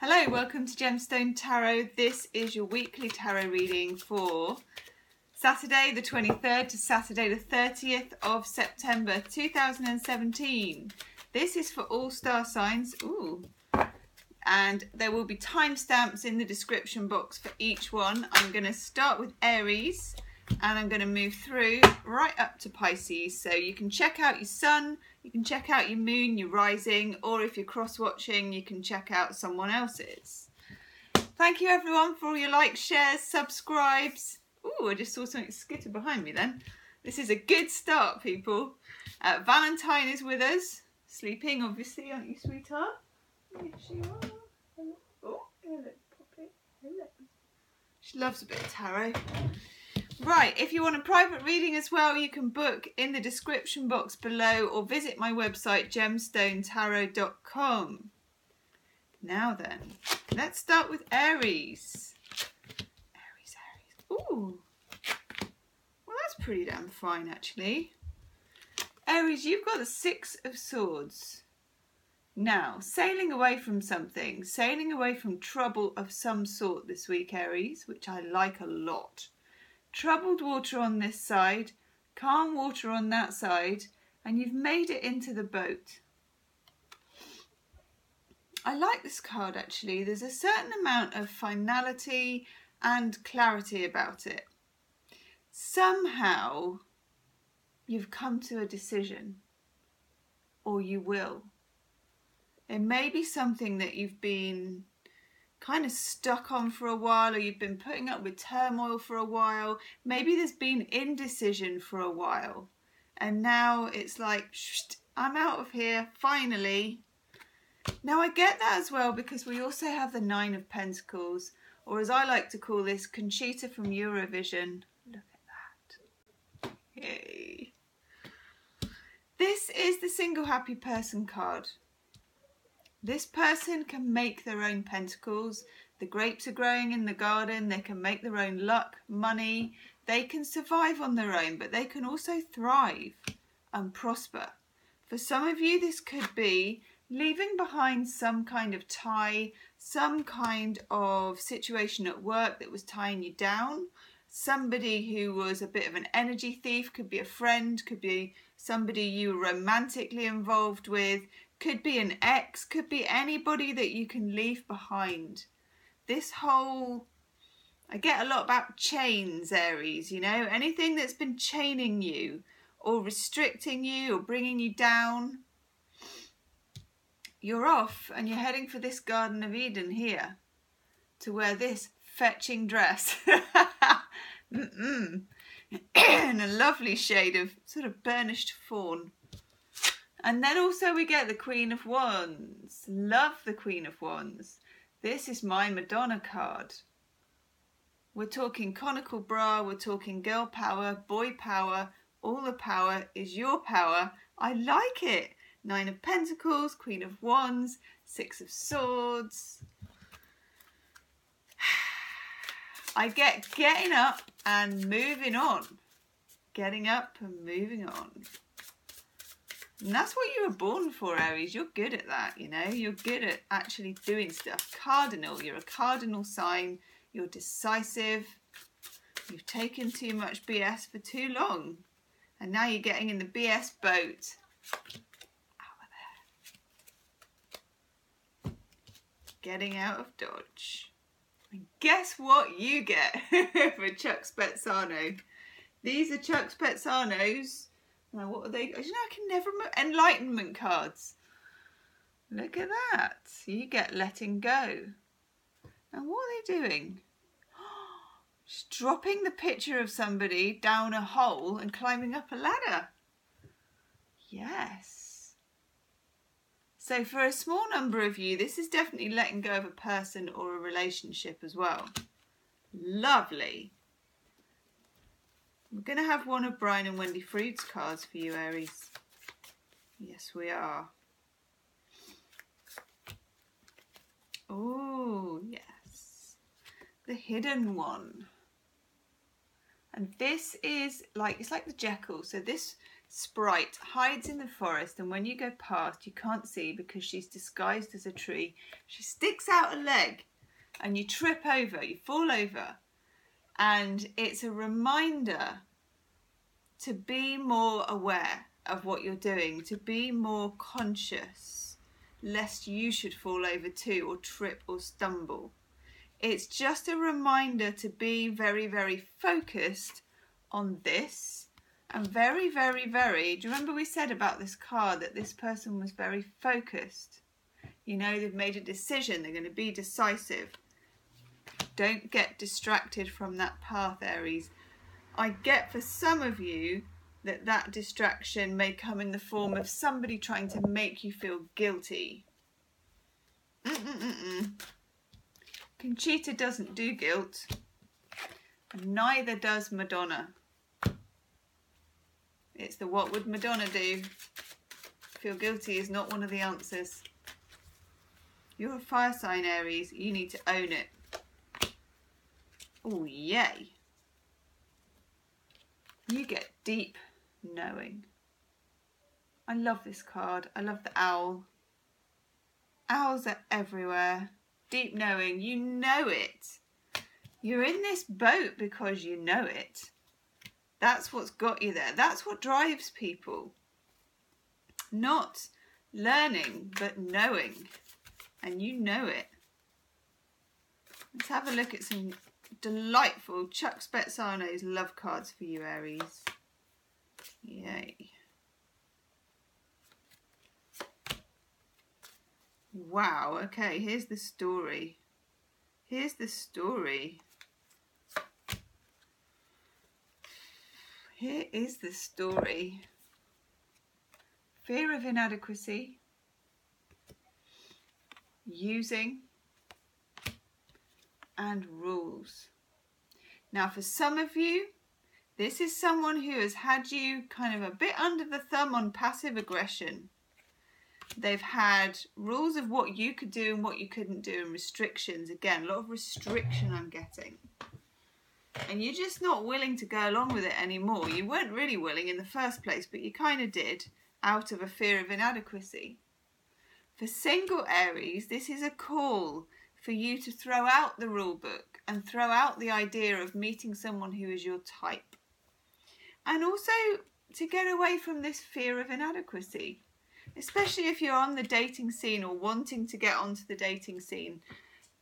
Hello, welcome to Gemstone Tarot. This is your weekly tarot reading for Saturday the 23rd to Saturday the 30th of September 2017. This is for all star signs. Ooh. And there will be timestamps in the description box for each one. I'm going to start with Aries and I'm going to move through right up to Pisces. So you can check out your sun, you can check out your moon, your rising, or if you're cross-watching, you can check out someone else's. Thank you everyone for all your likes, shares, subscribes. Ooh, I just saw something skitter behind me then. This is a good start, people. Valentine is with us. Sleeping, obviously, aren't you, sweetheart? Yes, you are. Oh, hello, Poppy. Hello. She loves a bit of tarot. Right, if you want a private reading as well, you can book in the description box below or visit my website, Gemstonetarot.com. Now then, let's start with Aries. Aries. Ooh. Well, that's pretty damn fine, actually. Aries, you've got the Six of Swords. Now, sailing away from something, sailing away from trouble of some sort this week, Aries, which I like a lot. Troubled water on this side, calm water on that side, and you've made it into the boat. I like this card actually. There's a certain amount of finality and clarity about it. Somehow you've come to a decision, or you will. It may be something that you've been kind of stuck on for a while, or you've been putting up with turmoil for a while. Maybe there's been indecision for a while, and now it's like, I'm out of here, finally. Now I get that as well, because we also have the Nine of Pentacles, or as I like to call this, Conchita from Eurovision. Look at that. Yay. This is the single happy person card. This person can make their own pentacles. The grapes are growing in the garden. They can make their own luck, money. They can survive on their own, but they can also thrive and prosper. For some of you, this could be leaving behind some kind of tie, some kind of situation at work that was tying you down. Somebody who was a bit of an energy thief, could be a friend, could be somebody you were romantically involved with, could be an ex, could be anybody that you can leave behind. This whole, I get a lot about chains, Aries, you know, anything that's been chaining you or restricting you or bringing you down. You're off and you're heading for this Garden of Eden here to wear this fetching dress. In a lovely shade of sort of burnished fawn. And then also we get the Queen of Wands. Love the Queen of Wands. This is my Madonna card. We're talking conical bra, we're talking girl power, boy power. All the power is your power. I like it. Nine of Pentacles, Queen of Wands, Six of Swords. I get getting up and moving on. Getting up and moving on. And that's what you were born for, Aries. You're good at that, you know. You're good at actually doing stuff. Cardinal. You're a cardinal sign. You're decisive. You've taken too much BS for too long. And now you're getting in the BS boat. Out of there. Getting out of Dodge. And guess what you get for Chuck Spezzano? These are Chuck Spezzano's. Now, what are they? You know, I can never remember. Enlightenment cards. Look at that. You get letting go. And what are they doing? Just dropping the picture of somebody down a hole and climbing up a ladder. Yes. So for a small number of you, this is definitely letting go of a person or a relationship as well. Lovely. We're going to have one of Brian and Wendy Freud's cards for you, Aries. Yes, we are. Oh, yes. The Hidden One. And this is like, it's like the Jekyll. So this sprite hides in the forest, and when you go past you can't see because she's disguised as a tree. She sticks out a leg and you trip over, you fall over, and it's a reminder to be more aware of what you're doing, to be more conscious lest you should fall over too or trip or stumble. It's just a reminder to be very, very focused on this. And very, very, very, do you remember we said about this card that this person was very focused? You know, they've made a decision, they're going to be decisive. Don't get distracted from that path, Aries. I get for some of you that distraction may come in the form of somebody trying to make you feel guilty. Conchita doesn't do guilt, and neither does Madonna. It's the what would Madonna do? Feel guilty is not one of the answers. You're a fire sign, Aries. You need to own it. Oh, yay. You get deep knowing. I love this card. I love the owl. Owls are everywhere. Deep knowing. You know it. You're in this boat because you know it. That's what's got you there. That's what drives people. Not learning, but knowing. And you know it. Let's have a look at some delightful Chuck Spezzano's love cards for you, Aries. Yay. Wow, okay, here's the story. Here's the story. Here is the story. Fear of inadequacy, using, and rules. Now for some of you, this is someone who has had you kind of a bit under the thumb on passive aggression. They've had rules of what you could do and what you couldn't do, and restrictions. Again, a lot of restriction I'm getting. And you're just not willing to go along with it anymore. You weren't really willing in the first place, but you kind of did out of a fear of inadequacy. For single Aries, this is a call for you to throw out the rule book and throw out the idea of meeting someone who is your type. And also to get away from this fear of inadequacy, especially if you're on the dating scene or wanting to get onto the dating scene.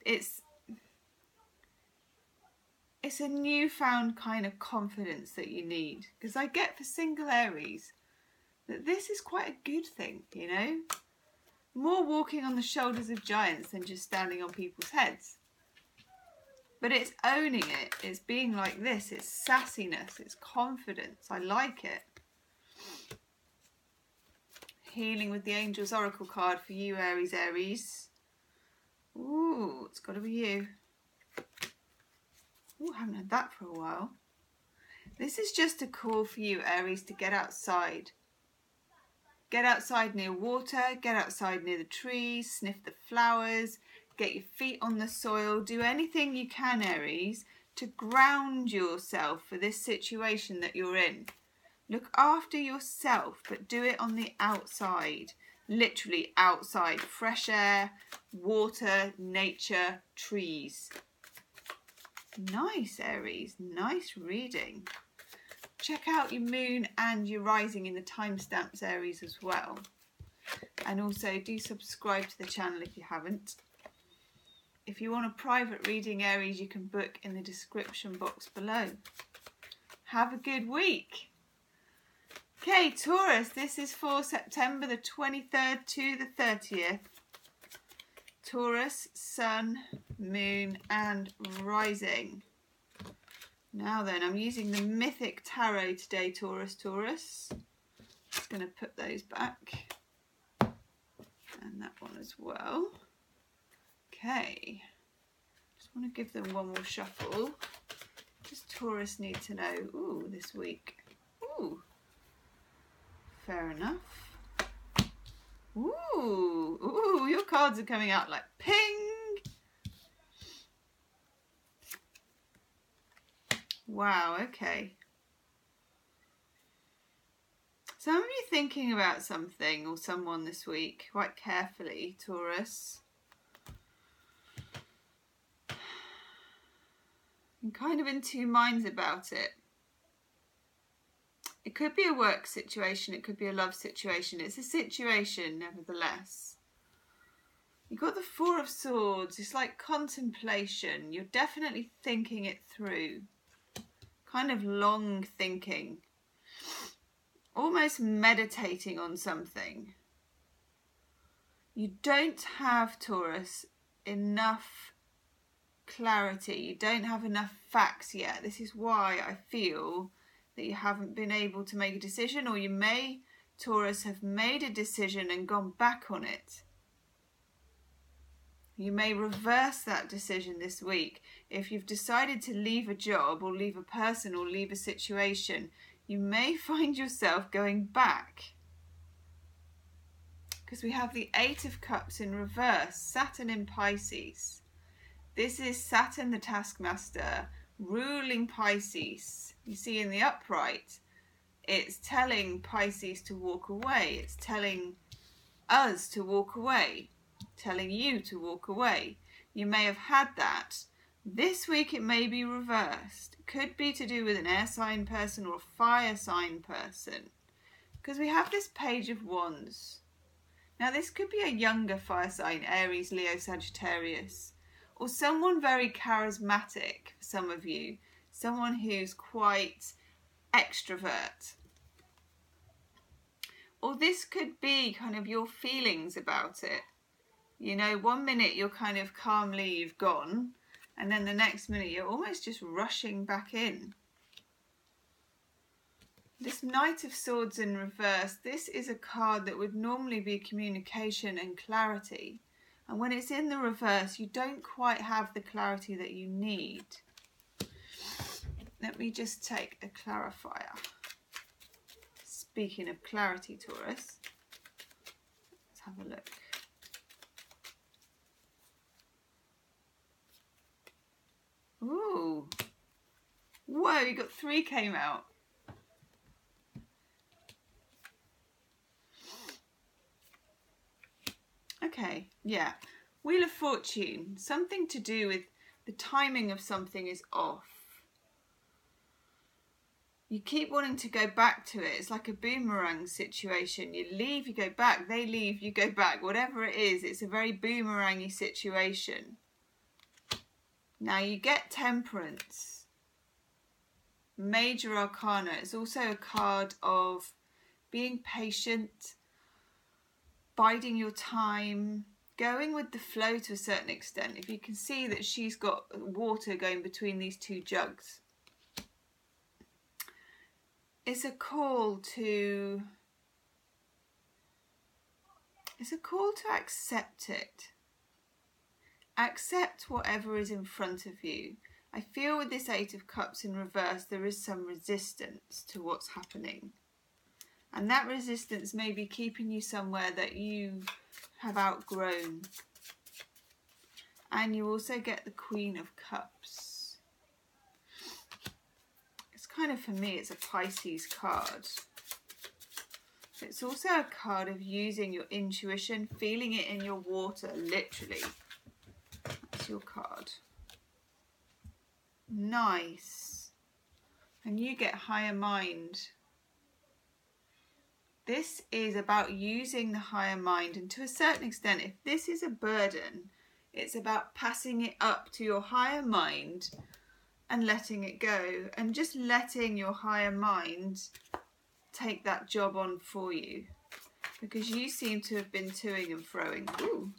It's a newfound kind of confidence that you need. Because I get for single Aries that this is quite a good thing, you know? More walking on the shoulders of giants than just standing on people's heads. But it's owning it. It's being like this. It's sassiness. It's confidence. I like it. Healing with the Angels Oracle card for you, Aries, Aries. Ooh, it's got to be you. Ooh, I haven't had that for a while. This is just a call for you, Aries, to get outside. Get outside near water, get outside near the trees, sniff the flowers, get your feet on the soil. Do anything you can, Aries, to ground yourself for this situation that you're in. Look after yourself, but do it on the outside. Literally outside. Fresh air, water, nature, trees. Nice, Aries. Nice reading. Check out your moon and your rising in the timestamps, Aries, as well. And also do subscribe to the channel if you haven't. If you want a private reading, Aries, you can book in the description box below. Have a good week. Okay, Taurus, this is for September the 23rd to the 30th. Taurus, Sun, Moon and Rising. Now then, I'm using the Mythic Tarot today, Taurus. Just going to put those back. And that one as well. Okay. Just want to give them one more shuffle. Does Taurus need to know? Ooh, this week. Ooh. Fair enough. Ooh, your cards are coming out like ping. Wow, okay. thinking about something or someone this week quite carefully, Taurus. I'm kind of in two minds about it. It could be a work situation, it could be a love situation. It's a situation, nevertheless. You've got the Four of Swords. It's like contemplation. You're definitely thinking it through. Kind of long thinking. Almost meditating on something. You don't have, Taurus, enough clarity. You don't have enough facts yet. This is why I feel that you haven't been able to make a decision, or you may, Taurus, have made a decision and gone back on it. You may reverse that decision this week. If you've decided to leave a job or leave a person or leave a situation, you may find yourself going back. Because we have the Eight of Cups in reverse, Saturn in Pisces. This is Saturn the taskmaster, ruling Pisces. You see in the upright, it's telling Pisces to walk away. It's telling us to walk away. Telling you to walk away. You may have had that. This week it may be reversed. It could be to do with an air sign person or a fire sign person. Because we have this Page of Wands. Now this could be a younger fire sign, Aries, Leo, Sagittarius. Or someone very charismatic for some of you. Someone who's quite extrovert. Or this could be kind of your feelings about it. You know, one minute you're kind of calmly, you've gone, and then the next minute you're almost just rushing back in. This Knight of Swords in reverse, this is a card that would normally be communication and clarity. And when it's in the reverse, you don't quite have the clarity that you need. Let me just take a clarifier. Speaking of clarity, Taurus, let's have a look. Ooh. Whoa, you got 3 came out. Okay, yeah. Wheel of Fortune. Something to do with the timing of something is off. You keep wanting to go back to it. It's like a boomerang situation. You leave, you go back. They leave, you go back. Whatever it is, it's a very boomerangy situation. Now you get Temperance. Major Arcana. It's also a card of being patient, biding your time, going with the flow to a certain extent. If you can see that she's got water going between these 2 jugs. It's a call to accept it. Accept whatever is in front of you. I feel with this Eight of Cups in reverse, there is some resistance to what's happening. And that resistance may be keeping you somewhere that you have outgrown. And you also get the Queen of Cups. It's kind of, for me, it's a Pisces card. It's also a card of using your intuition, feeling it in your water, literally. That's your card. Nice. And you get higher mind. This is about using the higher mind, and to a certain extent, if this is a burden, it's about passing it up to your higher mind and letting it go, and just letting your higher mind take that job on for you, because you seem to have been toing and froing. Ooh.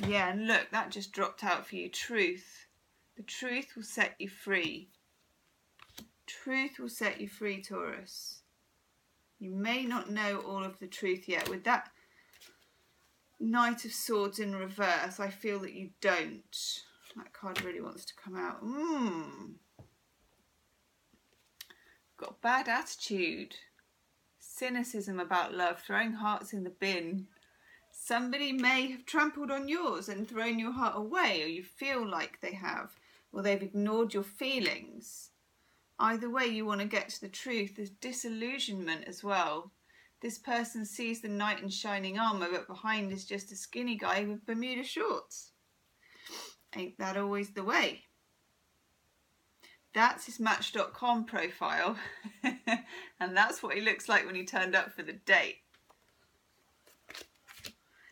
Yeah, and look, that just dropped out for you. Truth. The truth will set you free. Truth will set you free, Taurus. You may not know all of the truth yet. With that Knight of Swords in reverse, I feel that you don't. That card really wants to come out. Got bad attitude. Cynicism about love. Throwing hearts in the bin. Somebody may have trampled on yours and thrown your heart away, or you feel like they have, or they've ignored your feelings. Either way, you want to get to the truth. There's disillusionment as well. This person sees the knight in shining armour, but behind is just a skinny guy with Bermuda shorts. Ain't that always the way? That's his Match.com profile. And that's what he looks like when he turned up for the date.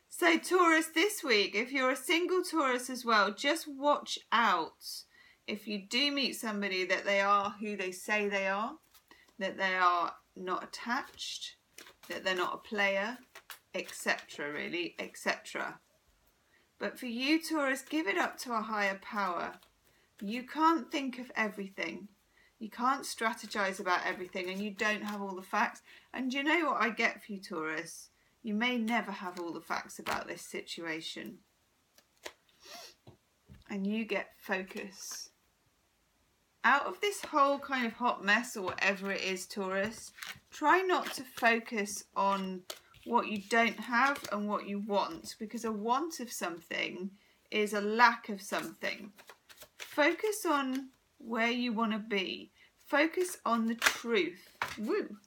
So Taurus, this week, if you're a single Taurus as well, just watch out. If you do meet somebody, that they are who they say they are, that they are not attached, that they're not a player, etc. really, etc. But for you, Taurus, give it up to a higher power. You can't think of everything. You can't strategize about everything, and you don't have all the facts. And you know what I get for you, Taurus? You may never have all the facts about this situation. And you get focus. Out of this whole kind of hot mess or whatever it is, Taurus, try not to focus on what you don't have and what you want, because a want of something is a lack of something. Focus on where you want to be. Focus on the truth. Woo!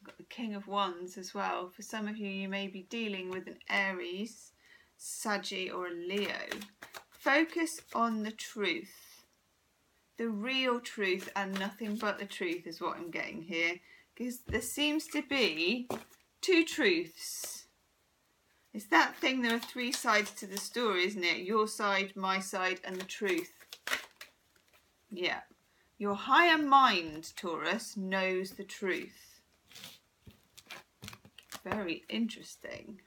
Got the King of Wands as well. For some of you, you may be dealing with an Aries, Sagittarius or a Leo. Focus on the truth. The real truth and nothing but the truth is what I'm getting here. Because there seems to be two truths. It's that thing, there are three sides to the story, isn't it? Your side, my side, and the truth. Yeah. Your higher mind, Taurus, knows the truth. Very interesting.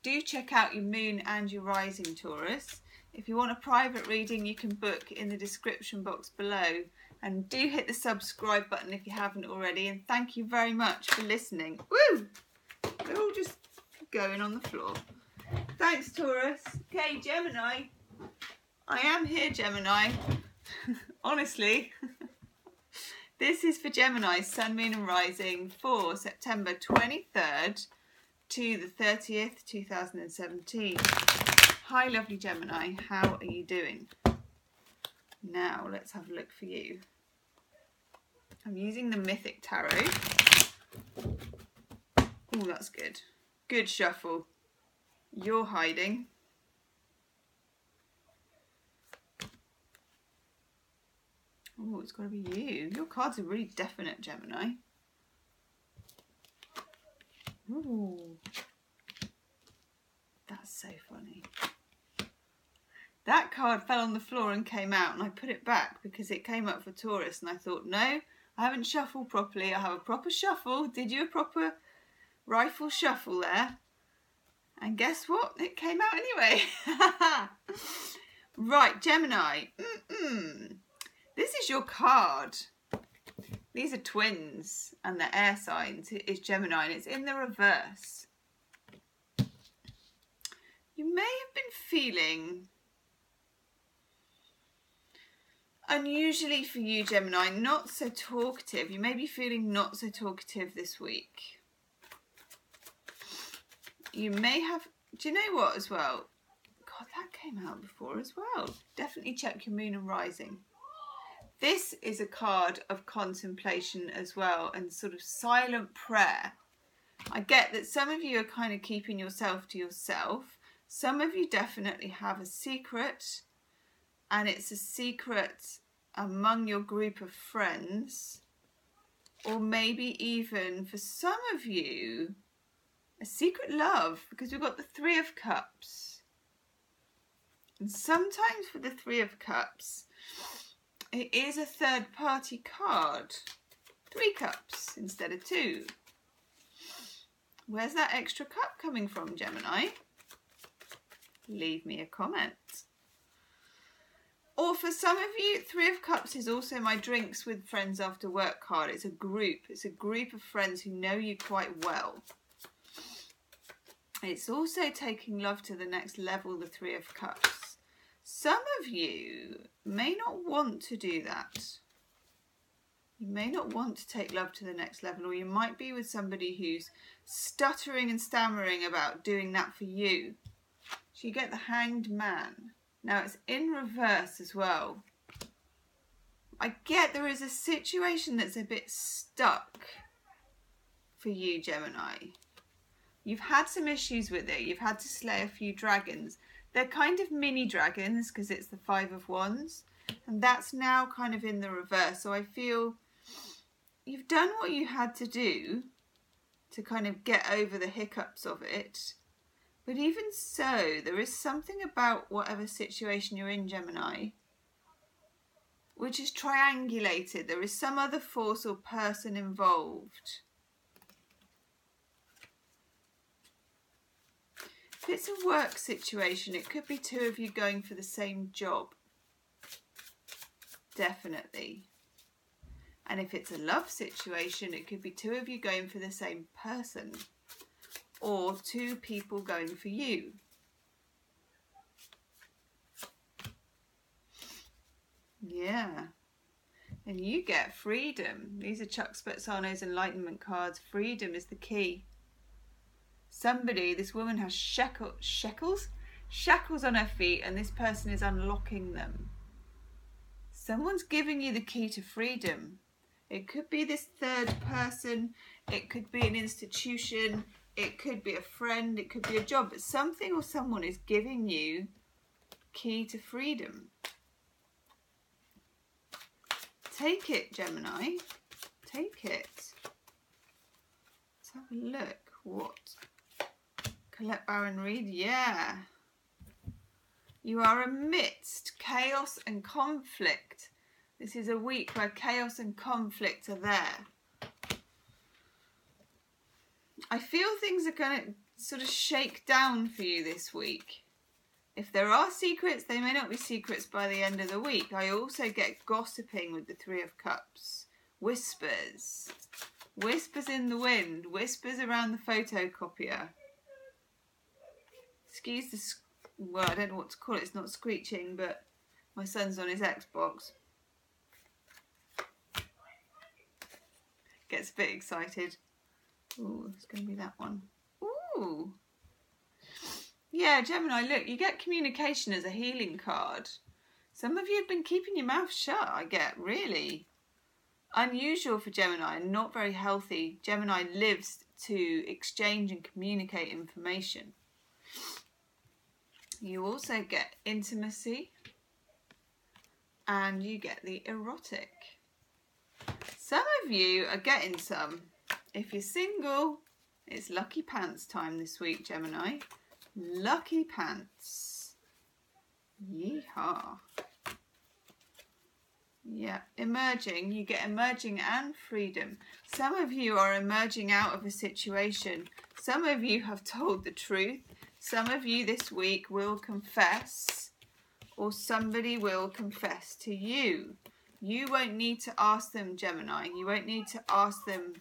Do check out your moon and your rising, Taurus. If you want a private reading, you can book in the description box below. And do hit the subscribe button if you haven't already. And thank you very much for listening. Woo! They're all just going on the floor. Thanks, Taurus. Okay, Gemini. I am here, Gemini. Honestly. This is for Gemini, Sun, Moon and Rising for September 23rd to the 30th, 2017. Hi, lovely Gemini. How are you doing? Now, let's have a look for you. I'm using the Mythic Tarot. Oh, that's good. Good shuffle. You're hiding. Oh, it's got to be you. Your cards are really definite, Gemini. Ooh. That's so funny. That card fell on the floor and came out, and I put it back because it came up for Taurus, and I thought, no, I haven't shuffled properly. I have a proper shuffle. Did you a proper rifle shuffle there? And guess what? It came out anyway. Right, Gemini. This is your card. These are twins, and they're air signs. It is Gemini, and it's in the reverse. You may have been feeling, unusually for you, Gemini, not so talkative. You may be feeling not so talkative this week. You may have, do you know what as well? God, that came out before as well. Definitely check your moon and rising. This is a card of contemplation as well, and sort of silent prayer. I get that some of you are kind of keeping yourself to yourself. Some of you definitely have a secret, and it's a secret among your group of friends, or maybe even for some of you, a secret love, because we've got the Three of Cups. And sometimes for the Three of Cups, it is a third party card. 3 cups instead of 2. Where's that extra cup coming from, Gemini? Leave me a comment. Or for some of you, 3 of Cups is also my drinks with friends after work card. It's a group. It's a group of friends who know you quite well. It's also taking love to the next level, the 3 of Cups. Some of you may not want to do that. You may not want to take love to the next level, or you might be with somebody who's stuttering and stammering about doing that for you. So you get the Hanged Man. Now it's in reverse as well. I get there is a situation that's a bit stuck for you, Gemini. You've had some issues with it. You've had to slay a few dragons. They're kind of mini dragons because it's the Five of Wands. And that's now kind of in the reverse. So I feel you've done what you had to do to kind of get over the hiccups of it. But even so, there is something about whatever situation you're in, Gemini, which is triangulated. There is some other force or person involved. If it's a work situation, it could be two of you going for the same job. Definitely. And if it's a love situation, it could be two of you going for the same person. Or two people going for you. Yeah. And you get freedom. These are Chuck Spezzano's Enlightenment cards. Freedom is the key. Somebody, this woman has shackles on her feet, and this person is unlocking them. Someone's giving you the key to freedom. It could be this third person. It could be an institution. It could be a friend. It could be a job. But something or someone is giving you key to freedom. Take it, Gemini. Take it. Let's have a look. What? Colette Baron Reed. Yeah. You are amidst chaos and conflict. This is a week where chaos and conflict are there. I feel things are going to sort of shake down for you this week. If there are secrets, they may not be secrets by the end of the week. I also get gossiping with the Three of Cups. Whispers. Whispers in the wind. Whispers around the photocopier. Excuse the... Well, I don't know what to call it. It's not screeching, but my son's on his Xbox. Gets a bit excited. Ooh, it's going to be that one. Ooh. Yeah, Gemini, look, you get communication as a healing card. Some of you have been keeping your mouth shut, I get, really. Unusual for Gemini and not very healthy. Gemini lives to exchange and communicate information. You also get intimacy and you get the erotic. Some of you are getting some. If you're single, it's lucky pants time this week, Gemini. Lucky pants. Yeehaw. Yeah, emerging. You get emerging and freedom. Some of you are emerging out of a situation. Some of you have told the truth. Some of you this week will confess, or somebody will confess to you. You won't need to ask them, Gemini. You won't need to ask them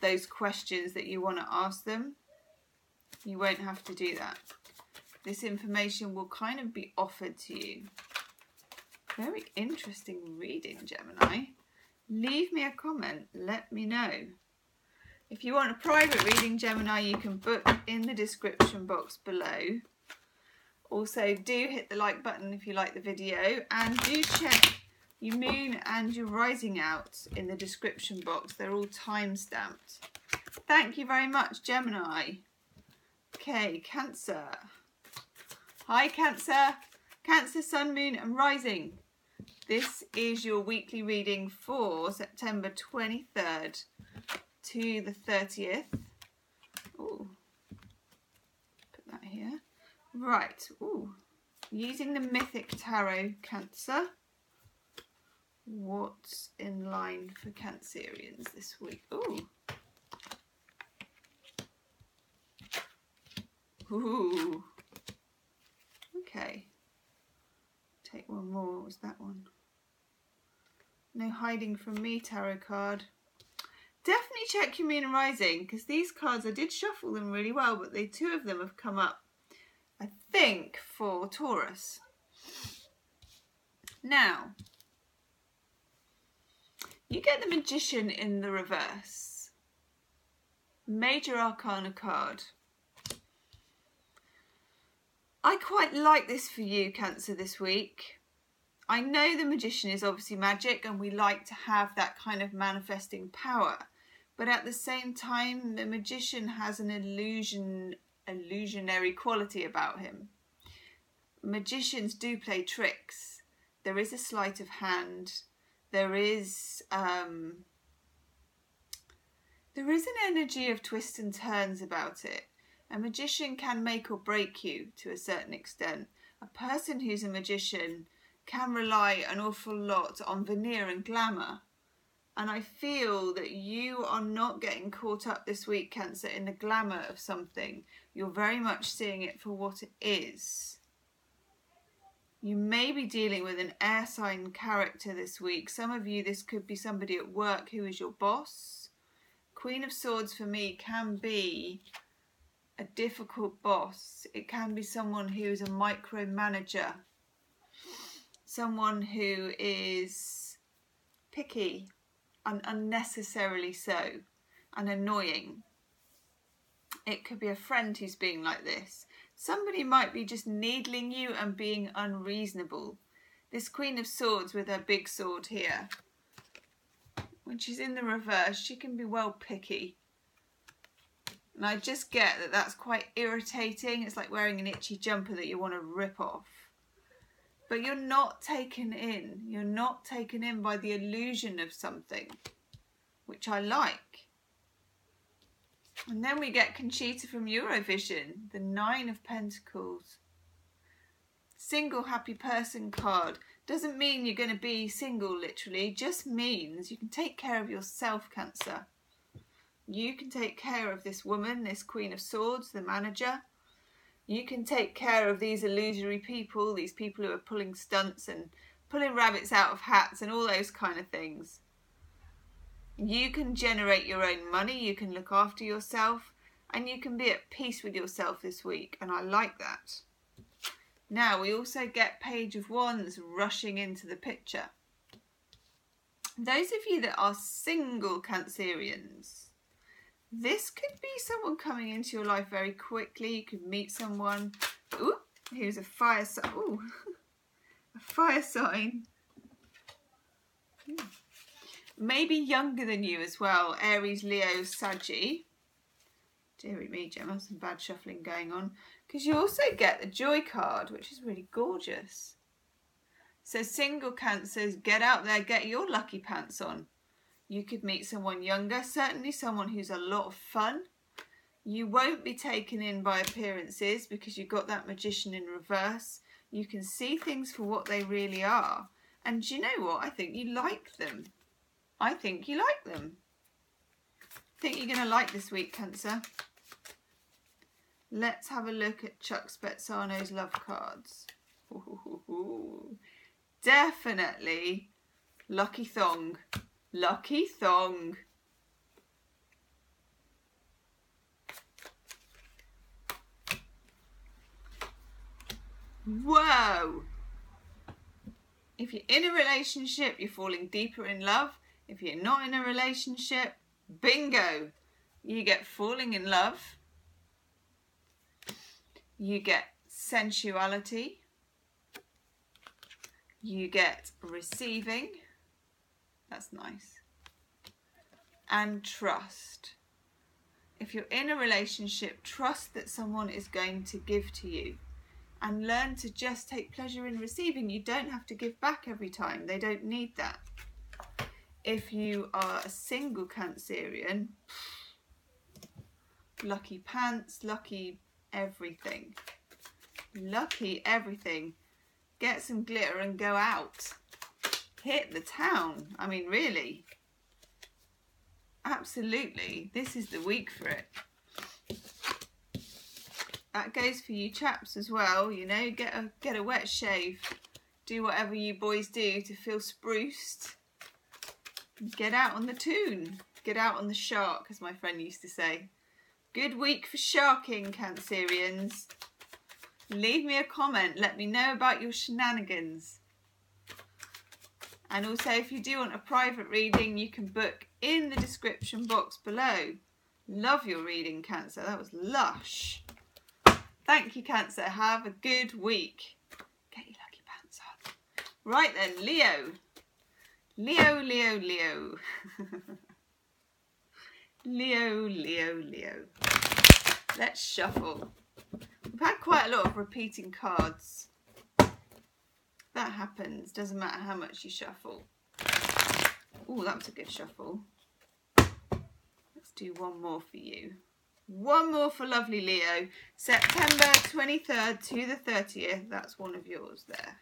those questions that you want to ask them. You won't have to do that. This information will kind of be offered to you. Very interesting reading, Gemini. Leave me a comment. Let me know. If you want a private reading, Gemini, you can book in the description box below. Also, do hit the like button if you like the video. And do check your moon and your rising out in the description box. They're all time-stamped. Thank you very much, Gemini. Okay, Cancer. Hi, Cancer. Cancer, Sun, Moon and Rising. This is your weekly reading for September 23rd to the 30th. Ooh. Put that here. Right. Ooh. Using the Mythic Tarot, Cancer. What's in line for Cancerians this week? Ooh. Ooh. Okay. Take one more. What was that one? No hiding from me, tarot card. Definitely check your Moon and Rising, because these cards, I did shuffle them really well, but the two of them have come up, I think, for Taurus. Now, you get the Magician in the reverse. Major Arcana card. I quite like this for you, Cancer, this week. I know the Magician is obviously magic and we like to have that kind of manifesting power. But at the same time, the Magician has an illusionary quality about him. Magicians do play tricks. There is a sleight of hand. There is an energy of twists and turns about it. A magician can make or break you to a certain extent. A person who's a magician can rely an awful lot on veneer and glamour. And I feel that you are not getting caught up this week, Cancer, in the glamour of something. You're very much seeing it for what it is. You may be dealing with an air sign character this week. Some of you, this could be somebody at work who is your boss. Queen of Swords for me can be a difficult boss. It can be someone who is a micromanager. Someone who is picky and unnecessarily so and annoying. It could be a friend who's being like this. Somebody might be just needling you and being unreasonable. This Queen of Swords with her big sword here, when she's in the reverse, she can be well picky. And I just get that that's quite irritating. It's like wearing an itchy jumper that you want to rip off. But you're not taken in. You're not taken in by the illusion of something, which I like. And then we get Conchita from Eurovision, the 9 of Pentacles. Single happy person card. Doesn't mean you're going to be single literally, just means you can take care of yourself, Cancer. You can take care of this woman, this Queen of Swords, the manager. You can take care of these illusory people, these people who are pulling stunts and pulling rabbits out of hats and all those kind of things. You can generate your own money, you can look after yourself, and you can be at peace with yourself this week, and I like that. Now, we also get Page of Wands rushing into the picture. Those of you that are single Cancerians, this could be someone coming into your life very quickly. You could meet someone who's a fire sign. Ooh, a fire sign. Maybe younger than you as well. Aries, Leo, Saggy. Deary me, Gemma, some bad shuffling going on. Because you also get the Joy card, which is really gorgeous. So single Cancers, get out there, get your lucky pants on. You could meet someone younger, certainly someone who's a lot of fun. You won't be taken in by appearances because you've got that Magician in reverse. You can see things for what they really are. And do you know what? I think you like them. I think you like them. I think you're going to like this week, Cancer. Let's have a look at Chuck Spezzano's love cards. Ooh, definitely lucky thong. Lucky thong. Whoa. If you're in a relationship, you're falling deeper in love. If you're not in a relationship, bingo. You get falling in love. You get sensuality. You get receiving. That's nice. And trust. If you're in a relationship, trust that someone is going to give to you. And learn to just take pleasure in receiving. You don't have to give back every time. They don't need that. If you are a single Cancerian, lucky pants, lucky everything. Lucky everything. Get some glitter and go out. Hit the town. I mean, really. Absolutely. This is the week for it. That goes for you chaps as well, you know. Get a wet shave. Do whatever you boys do to feel spruced. Get out on the toon. Get out on the shark, as my friend used to say. Good week for sharking, Cancerians. Leave me a comment. Let me know about your shenanigans. And also, if you do want a private reading, you can book in the description box below. Love your reading, Cancer. That was lush. Thank you, Cancer. Have a good week. Get your lucky pants on. Right then, Leo. Leo, Leo, Leo. Leo, Leo, Leo. Let's shuffle. We've had quite a lot of repeating cards. That happens. Doesn't matter how much you shuffle. Oh, that was a good shuffle. Let's do one more for you. One more for lovely Leo. September 23rd to the 30th. That's one of yours there.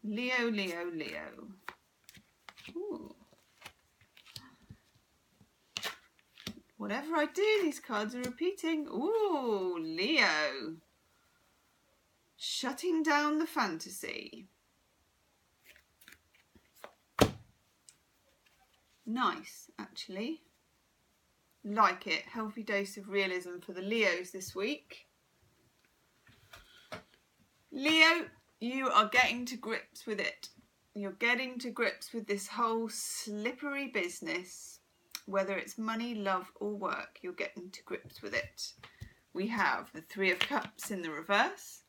Leo, Leo, Leo. Ooh. Whatever I do, these cards are repeating. Ooh, Leo. Shutting down the fantasy. Nice, actually. Like it. Healthy dose of realism for the Leos this week. Leo, you are getting to grips with it. You're getting to grips with this whole slippery business. Whether it's money, love or work, you're getting to grips with it. We have the Three of Cups in the reverse.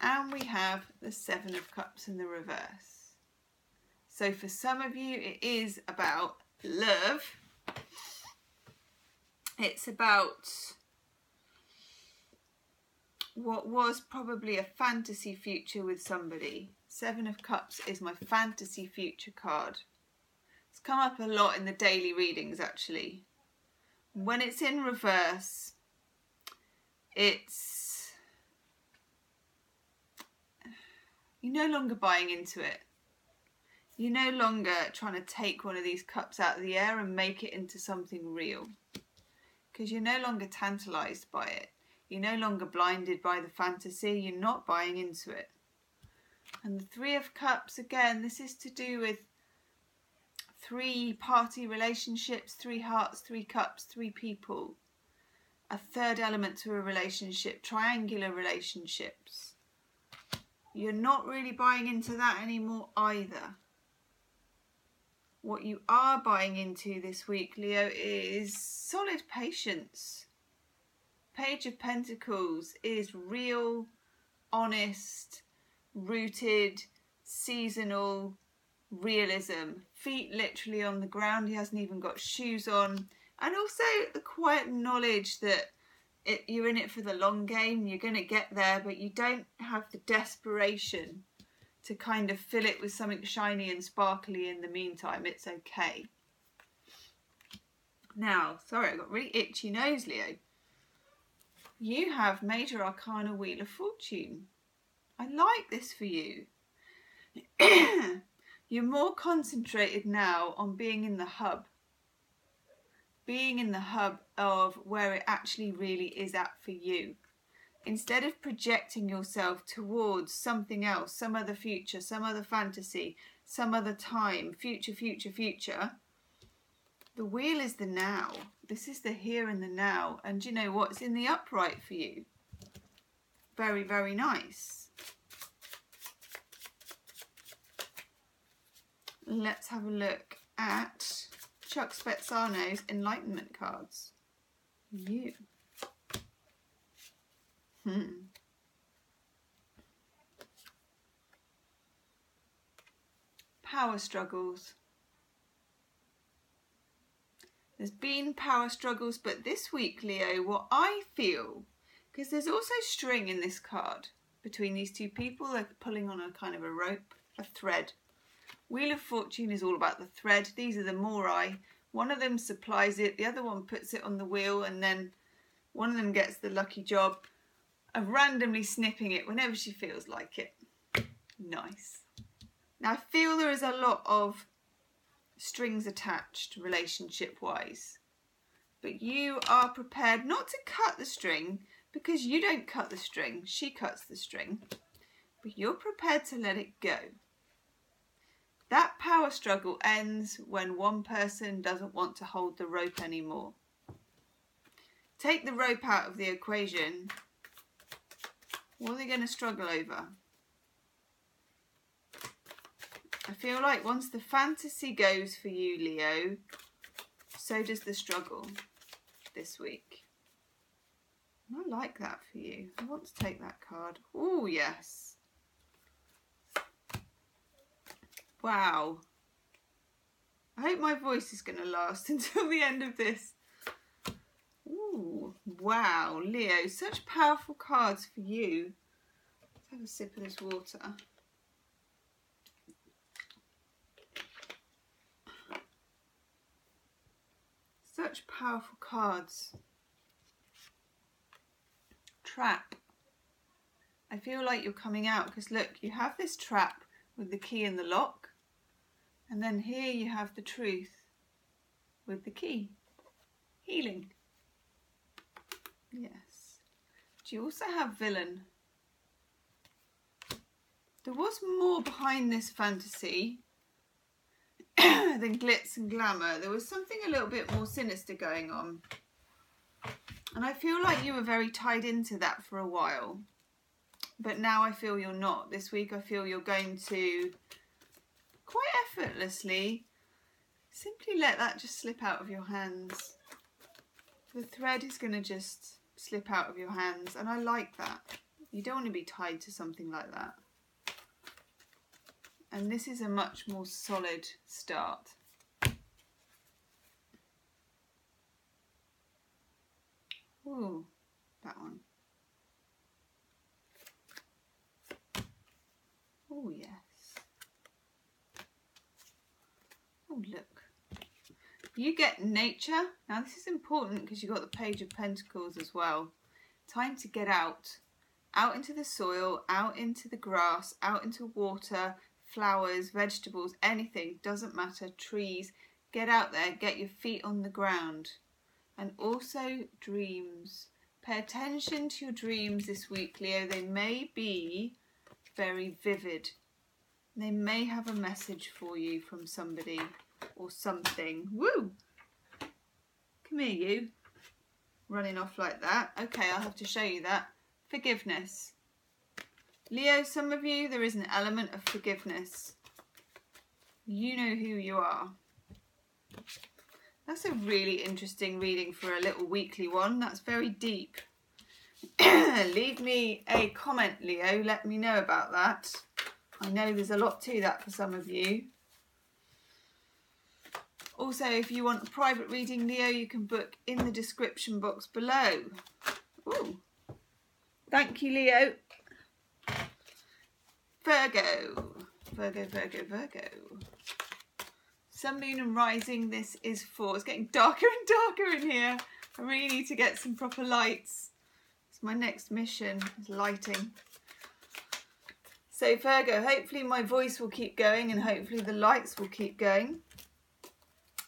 And we have the Seven of Cups in the reverse. So for some of you, it is about love. It's about what was probably a fantasy future with somebody. Seven of Cups is my fantasy future card. It's come up a lot in the daily readings, actually. When it's in reverse, it's... you're no longer buying into it. You're no longer trying to take one of these cups out of the air and make it into something real. Because you're no longer tantalised by it. You're no longer blinded by the fantasy. You're not buying into it. And the Three of Cups, again, this is to do with three-party relationships, three hearts, three cups, three people. A third element to a relationship, triangular relationships. You're not really buying into that anymore either. What you are buying into this week, Leo, is solid patience. Page of Pentacles is real, honest, rooted, seasonal realism. Feet literally on the ground. He hasn't even got shoes on. And also the quiet knowledge that you're in it for the long game. You're going to get there, but you don't have the desperation to kind of fill it with something shiny and sparkly in the meantime. It's okay. Now, sorry, I got really itchy nose, Leo. You have Major Arcana Wheel of Fortune. I like this for you. You're more concentrated now on being in the hub. Being in the hub of where it actually really is at for you. Instead of projecting yourself towards something else, some other future, some other fantasy, some other time, future, future, future, the wheel is the now. This is the here and the now. And you know what? It's in the upright for you. Very, very nice. Let's have a look at Chuck Spezzano's Enlightenment cards. You. Power struggles. There's been power struggles, but this week, Leo, what I feel, because there's also string in this card between these two people. They're pulling on a kind of a rope, a thread. Wheel of Fortune is all about the thread. These are the morai. One of them supplies it, the other one puts it on the wheel, and then one of them gets the lucky job of randomly snipping it whenever she feels like it. Nice. Now I feel there is a lot of strings attached relationship-wise, but you are prepared not to cut the string, because you don't cut the string, she cuts the string, but you're prepared to let it go. That power struggle ends when one person doesn't want to hold the rope anymore. Take the rope out of the equation. What are they going to struggle over? I feel like once the fantasy goes for you, Leo, so does the struggle this week. I like that for you. I want to take that card. Oh, yes. Wow. I hope my voice is going to last until the end of this. Ooh, wow, Leo, such powerful cards for you. Let's have a sip of this water. Such powerful cards. Trap. I feel like you're coming out because look, you have this trap with the key in the lock. And then here you have the truth with the key. Healing. Yes. Do you also have villain? There was more behind this fantasy than glitz and glamour. There was something a little bit more sinister going on. And I feel like you were very tied into that for a while. But now I feel you're not. This week I feel you're going to quite effortlessly simply let that just slip out of your hands. The thread is going to just slip out of your hands, and I like that. You don't want to be tied to something like that. And this is a much more solid start. Ooh, that one. Oh, yes. Oh, look. You get nature. Now, this is important because you've got the Page of Pentacles as well. Time to get out. Out into the soil, out into the grass, out into water, flowers, vegetables, anything. Doesn't matter. Trees. Get out there. Get your feet on the ground. And also dreams. Pay attention to your dreams this week, Leo. They may be very vivid. They may have a message for you from somebody or something. Woo! Come here, you. Running off like that. Okay, I'll have to show you that. Forgiveness. Leo, some of you, there is an element of forgiveness. You know who you are. That's a really interesting reading for a little weekly one. That's very deep. Leave me a comment, Leo. Let me know about that. I know there's a lot to that for some of you. Also, if you want a private reading, Leo, you can book in the description box below. Ooh. Thank you, Leo. Virgo. Virgo, Virgo, Virgo. Sun, Moon and Rising, this is for... It's getting darker and darker in here. I really need to get some proper lights. It's my next mission, is lighting. So Virgo, hopefully my voice will keep going and hopefully the lights will keep going.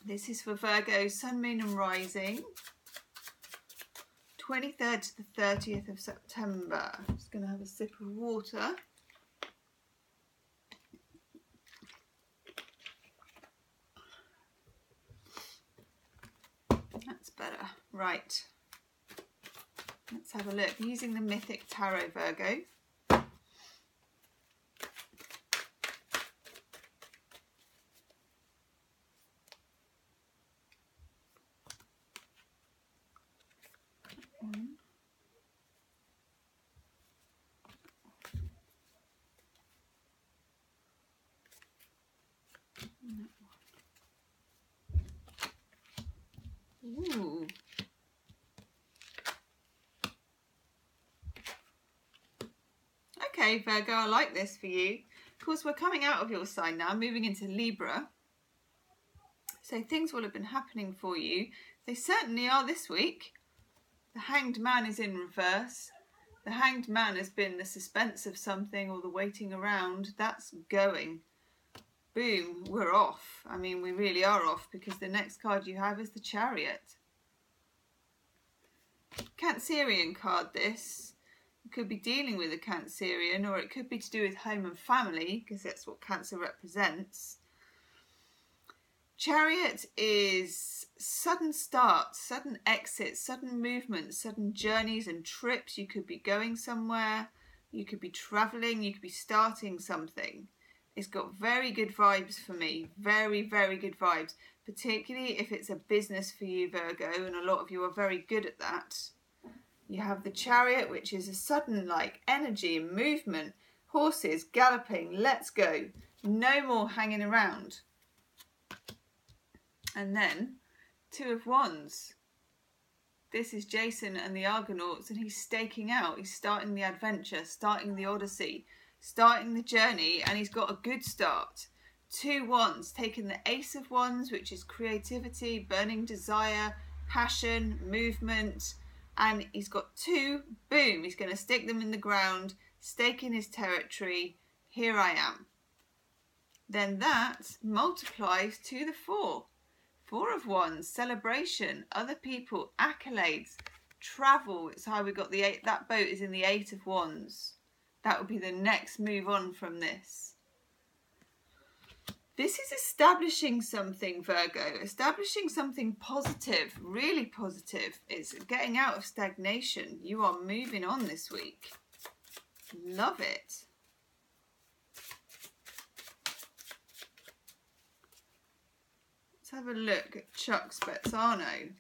This is for Virgo, Sun, Moon and Rising. 23rd to the 30th of September. I'm just going to have a sip of water. That's better. Right. Let's have a look. Using the Mythic Tarot, Virgo. Ooh. Okay, Virgo, I like this for you. Of course, we're coming out of your sign now, moving into Libra. So things will have been happening for you. They certainly are this week. The Hanged Man is in reverse. The Hanged Man has been the suspense of something or the waiting around. That's going. Boom, we're off. I mean, we really are off because the next card you have is the Chariot. Cancerian card, this. You could be dealing with a Cancerian, or it could be to do with home and family because that's what Cancer represents. Chariot is sudden starts, sudden exits, sudden movements, sudden journeys and trips. You could be going somewhere, you could be travelling, you could be starting something. It's got very good vibes for me. Very, very good vibes. Particularly if it's a business for you, Virgo, and a lot of you are very good at that. You have the Chariot, which is a sudden like energy and movement. Horses galloping, let's go. No more hanging around. And then Two of Wands. This is Jason and the Argonauts, and he's staking out. He's starting the adventure, starting the Odyssey, starting the journey, and he's got a good start. Two Wands, taking the Ace of Wands, which is creativity, burning desire, passion, movement, and he's got two, boom, he's going to stick them in the ground, stake in his territory. Here I am. Then that multiplies to the four. Four of Wands, celebration, other people, accolades, travel. It's how we got the eight. That boat is in the Eight of Wands. That would be the next move on from this. This is establishing something, Virgo, establishing something positive, really positive. It's getting out of stagnation. You are moving on this week. Love it. Let's have a look at Chuck Spezzano.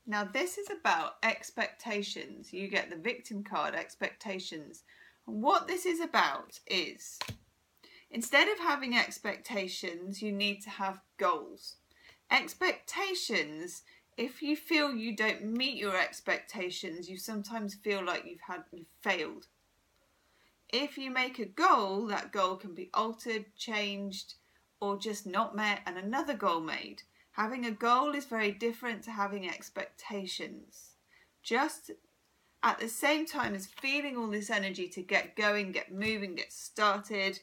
Now this is about expectations. You get the victim card, expectations. And what this is about is, instead of having expectations, you need to have goals. Expectations, if you feel you don't meet your expectations, you sometimes feel like you've failed. If you make a goal, that goal can be altered, changed, or just not met and another goal made. Having a goal is very different to having expectations. Just at the same time as feeling all this energy to get going, get moving, get started,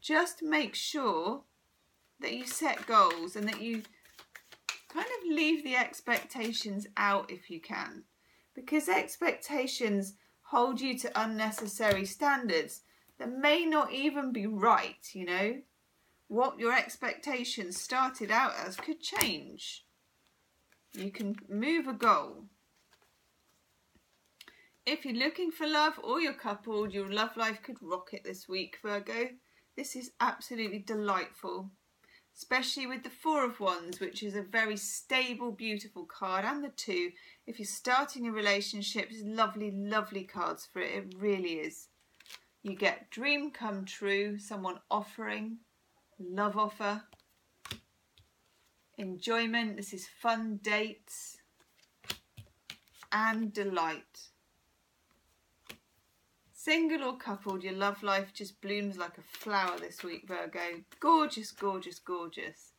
just make sure that you set goals and that you kind of leave the expectations out if you can. Because expectations hold you to unnecessary standards that may not even be right, you know. What your expectations started out as could change. You can move a goal. If you're looking for love or you're coupled, your love life could rocket this week, Virgo. This is absolutely delightful, especially with the Four of Wands, which is a very stable, beautiful card, and the Two. If you're starting a relationship, it's lovely, lovely cards for it. It really is. You get dream come true, someone offering, love offer, enjoyment. This is fun dates and delight. Single or coupled, your love life just blooms like a flower this week, Virgo. Gorgeous, gorgeous, gorgeous.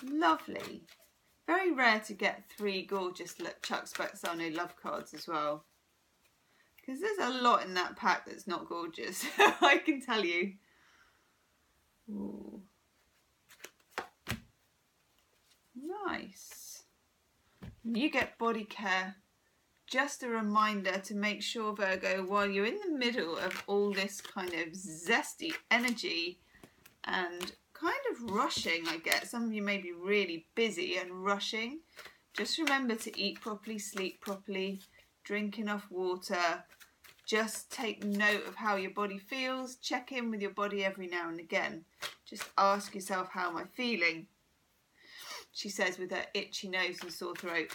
Lovely. Very rare to get three gorgeous Chuck Spezzano love cards as well. Because there's a lot in that pack that's not gorgeous, I can tell you. Ooh. Nice. You get body care. Just a reminder to make sure, Virgo, while you're in the middle of all this kind of zesty energy and kind of rushing, I get some of you may be really busy and rushing, just remember to eat properly, sleep properly, drink enough water. Just take note of how your body feels. Check in with your body every now and again. Just ask yourself, how am I feeling? She says with her itchy nose and sore throat.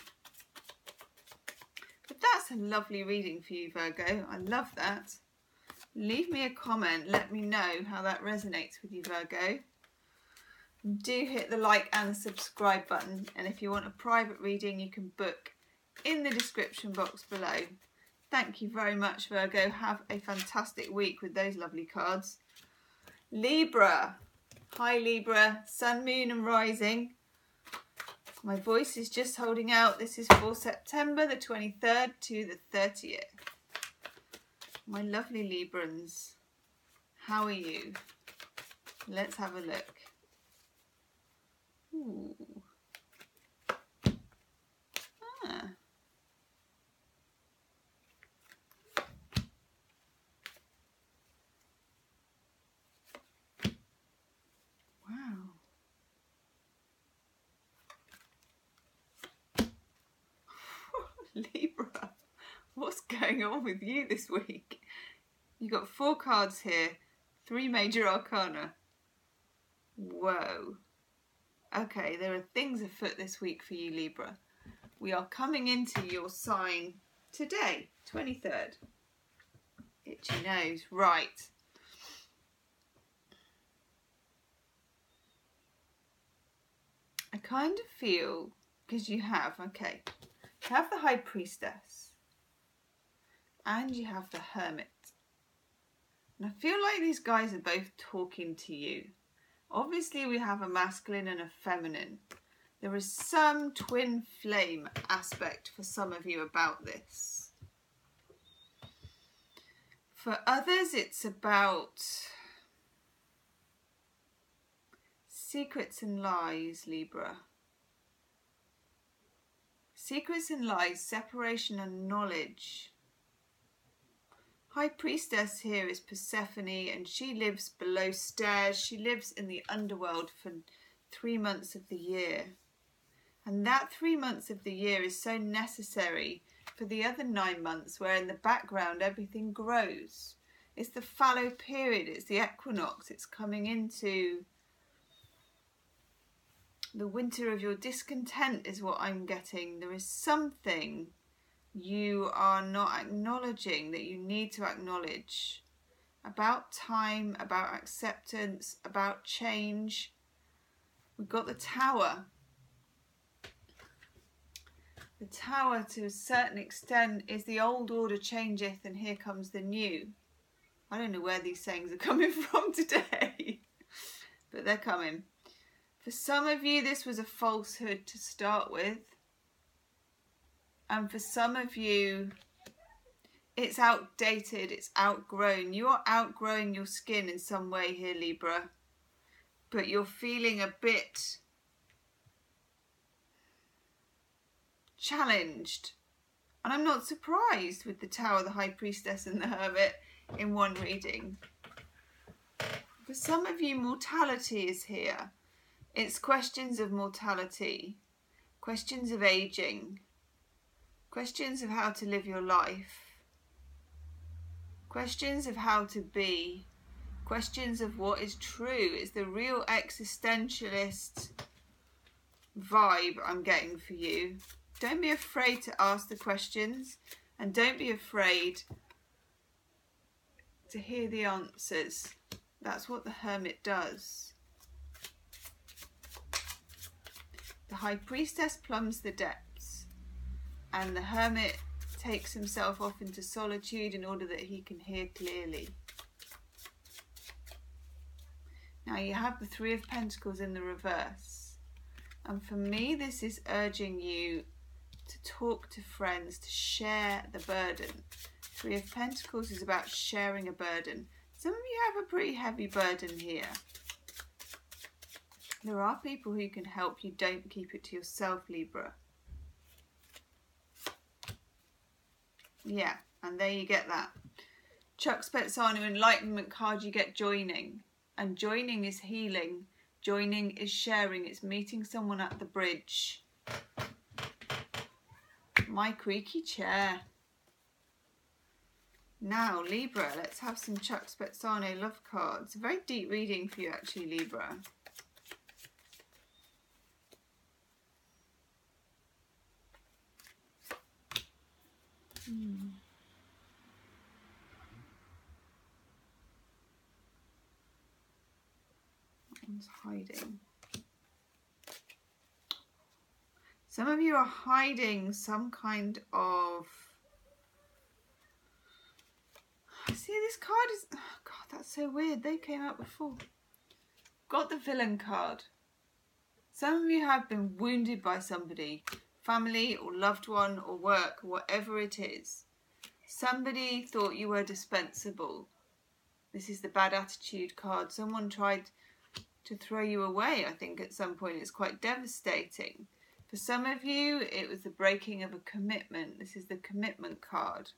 But that's a lovely reading for you, Virgo. I love that. Leave me a comment. Let me know how that resonates with you, Virgo. And do hit the like and subscribe button. And if you want a private reading, you can book in the description box below. Thank you very much, Virgo. Have a fantastic week with those lovely cards. Libra. Hi, Libra. Sun, Moon and Rising. My voice is just holding out. This is for September the 23rd to the 30th. My lovely Librans. How are you? Let's have a look. Ooh. Ah. Wow. Libra, what's going on with you this week? You got 4 cards here, 3 major arcana. Whoa. Okay, there are things afoot this week for you, Libra. we are coming into your sign today, 23rd. Itchy nose, right. I kind of feel, because you have the High Priestess and you have the Hermit. And I feel like these guys are both talking to you. Obviously we have a masculine and a feminine. There is some twin flame aspect for some of you about this. For others, it's about secrets and lies, Libra. Secrets and lies, separation and knowledge. High Priestess here is Persephone, and she lives below stairs. She lives in the underworld for 3 months of the year. And that 3 months of the year is so necessary for the other 9 months where in the background everything grows. It's the fallow period, it's the equinox, it's coming into the winter of your discontent is what I'm getting. There is something you are not acknowledging that you need to acknowledge about time, about acceptance, about change. We've got the Tower. The Tower, to a certain extent, is the old order changeth and here comes the new. I don't know where these sayings are coming from today, but they're coming. For some of you, this was a falsehood to start with. And for some of you, it's outdated, it's outgrown. You are outgrowing your skin in some way here, Libra. But you're feeling a bit challenged. And I'm not surprised with the Tower, the High Priestess and the Hermit in one reading. For some of you, mortality is here. It's questions of mortality, questions of aging, questions of how to live your life, questions of how to be, questions of what is true. It's the real existentialist vibe I'm getting for you. Don't be afraid to ask the questions and don't be afraid to hear the answers. That's what the Hermit does. The High Priestess plumbs the depths and the Hermit takes himself off into solitude in order that he can hear clearly. Now you have the Three of Pentacles in the reverse. And for me, this is urging you to talk to friends, to share the burden. Three of Pentacles is about sharing a burden. Some of you have a pretty heavy burden here. There are people who can help you. Don't keep it to yourself, Libra. Yeah, and there you get that. Chuck Spezzano Enlightenment card, you get joining. And joining is healing. Joining is sharing. It's meeting someone at the bridge. My creaky chair. Now, Libra, let's have some Chuck Spezzano love cards. A very deep reading for you, actually, Libra. That one's hiding. Some of you are hiding some kind of... See, this card is... Oh God, that's so weird. They came out before. Got the Villain card. Some of you have been wounded by somebody. Family or loved one or work or whatever it is. Somebody thought you were dispensable. This is the bad attitude card. Someone tried to throw you away, I think, at some point. It's quite devastating. For some of you, it was the breaking of a commitment. This is the commitment card.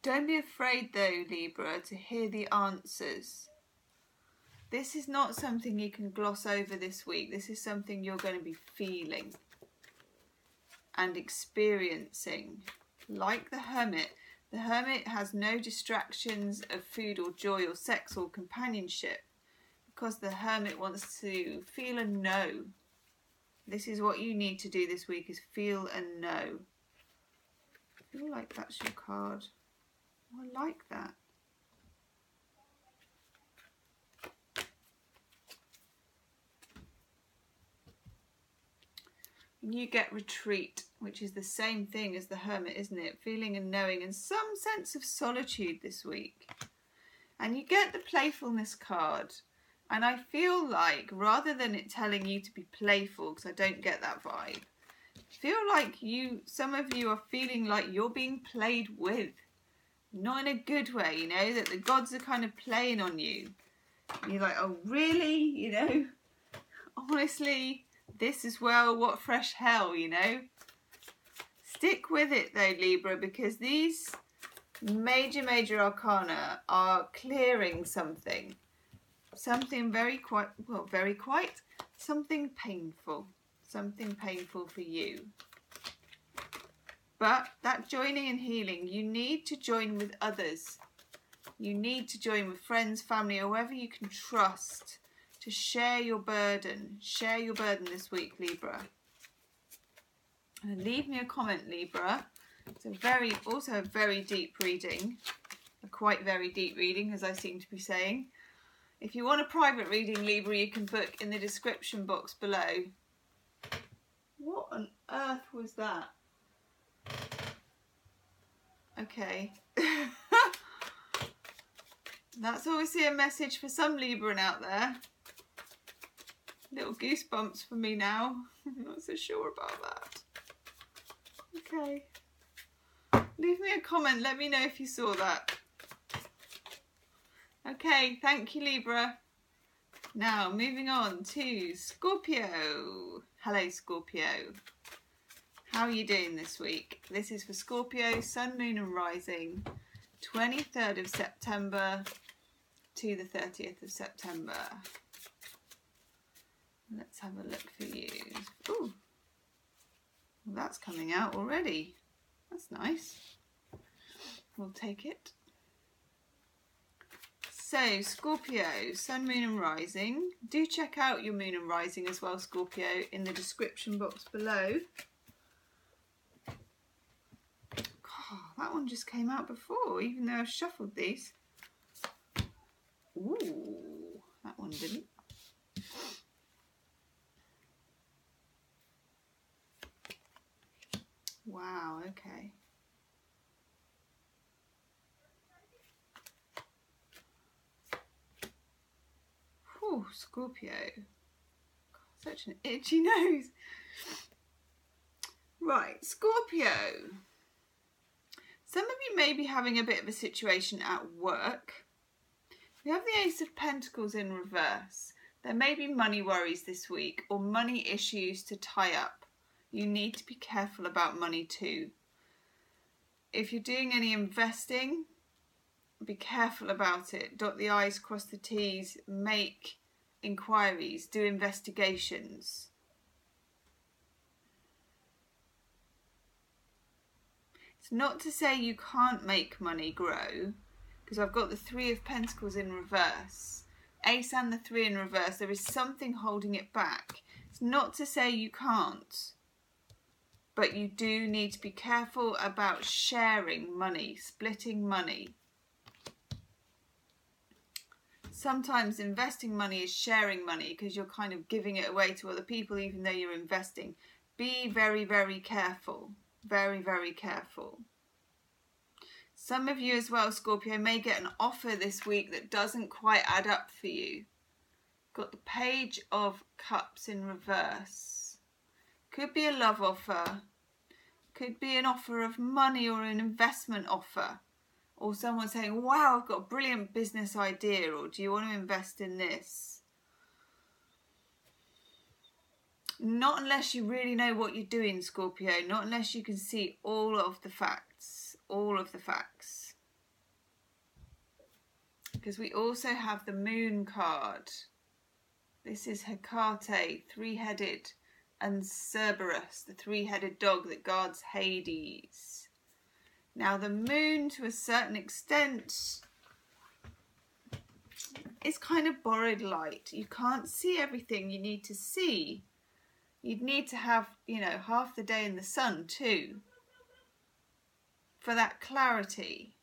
Don't be afraid, though, Libra, to hear the answers. This is not something you can gloss over this week. This is something you're going to be feeling and experiencing. Like the Hermit has no distractions of food or joy or sex or companionship. because the Hermit wants to feel a no. This is what you need to do this week, is feel a no. I feel like that's your card. Oh, I like that. You get retreat, which is the same thing as the Hermit, isn't it? Feeling and knowing and some sense of solitude this week. And you get the playfulness card. And I feel like, rather than it telling you to be playful, because I don't get that vibe, I feel like some of you are feeling like you're being played with. Not in a good way, you know, that the gods are kind of playing on you. And you're like, oh, really? You know, honestly, this as well, what fresh hell, you know. Stick with it though, Libra, because these major arcana are clearing something something something painful for you. But that joining and healing, you need to join with others. You need to join with friends, family, or whoever you can trust to share your burden. Share your burden this week, Libra. And leave me a comment, Libra. It's also a very deep reading. A quite very deep reading, as I seem to be saying. If you want a private reading, Libra, you can book in the description box below. What on earth was that? Okay. That's obviously a message for some Libran out there. Little goosebumps for me now. I'm not so sure about that. Okay. Leave me a comment. Let me know if you saw that. Okay, thank you, Libra. Now, moving on to Scorpio. Hello, Scorpio. How are you doing this week? This is for Scorpio, Sun, Moon and Rising, 23rd of September to the 30th of September. Let's have a look for you. Ooh, well, that's coming out already. That's nice. We'll take it. So, Scorpio, Sun, Moon and Rising. Do check out your Moon and Rising as well, Scorpio, in the description box below. God, that one just came out before, even though I've shuffled these. Ooh, that one didn't. Wow, okay. Whew, Scorpio. God, such an itchy nose. Right, Scorpio. Some of you may be having a bit of a situation at work. We have the Ace of Pentacles in reverse. There may be money worries this week or money issues to tie up. You need to be careful about money too. If you're doing any investing, be careful about it. Dot the I's, cross the T's, make inquiries, do investigations. It's not to say you can't make money grow, because I've got the Three of Pentacles in reverse. Ace and the Three in reverse. There is something holding it back. It's not to say you can't. But you do need to be careful about sharing money, splitting money. Sometimes investing money is sharing money because you're kind of giving it away to other people even though you're investing. Be very, very careful. Very, very careful. Some of you as well, Scorpio, may get an offer this week that doesn't quite add up for you. Got the Page of Cups in reverse. Could be a love offer, could be an offer of money or an investment offer, or someone saying, wow, I've got a brilliant business idea, or do you want to invest in this? Not unless you really know what you're doing, Scorpio, not unless you can see all of the facts, Because we also have the Moon card. This is Hecate, three-headed, and Cerberus, the three-headed dog that guards Hades. Now the Moon, to a certain extent, it's kind of borrowed light. You can't see everything you need to see. You'd need to have, you know, half the day in the sun too for that clarity.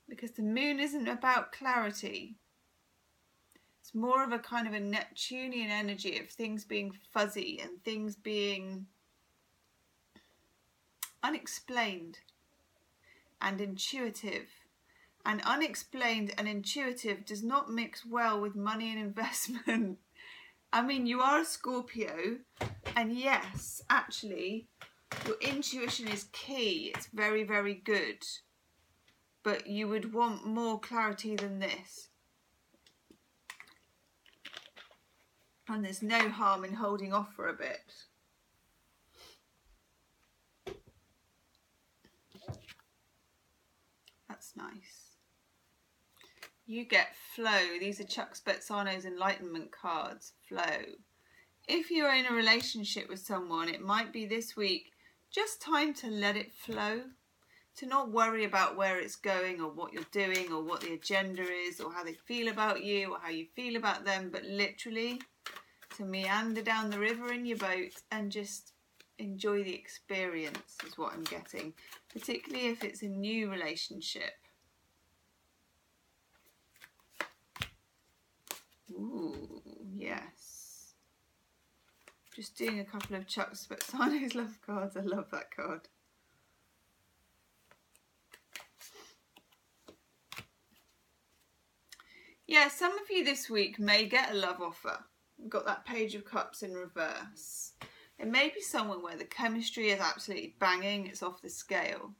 Because the moon isn't about clarity. It's more of a kind of a Neptunian energy of things being fuzzy and things being unexplained and intuitive. And unexplained and intuitive does not mix well with money and investment. I mean, you are a Scorpio, and yes, actually, your intuition is key. It's very, very good. But you would want more clarity than this. And there's no harm in holding off for a bit. That's nice. You get flow. These are Chuck Spezzano's Enlightenment cards. Flow. If you're in a relationship with someone, it might be this week just time to let it flow. To not worry about where it's going or what you're doing or what the agenda is or how they feel about you or how you feel about them, but literally to meander down the river in your boat and just enjoy the experience is what I'm getting, particularly if it's a new relationship. Ooh, yes. Just doing a couple of Chuck Spezzano's love cards. I love that card. Yeah, some of you this week may get a love offer. We've got that Page of Cups in reverse. It may be someone where the chemistry is absolutely banging, it's off the scale.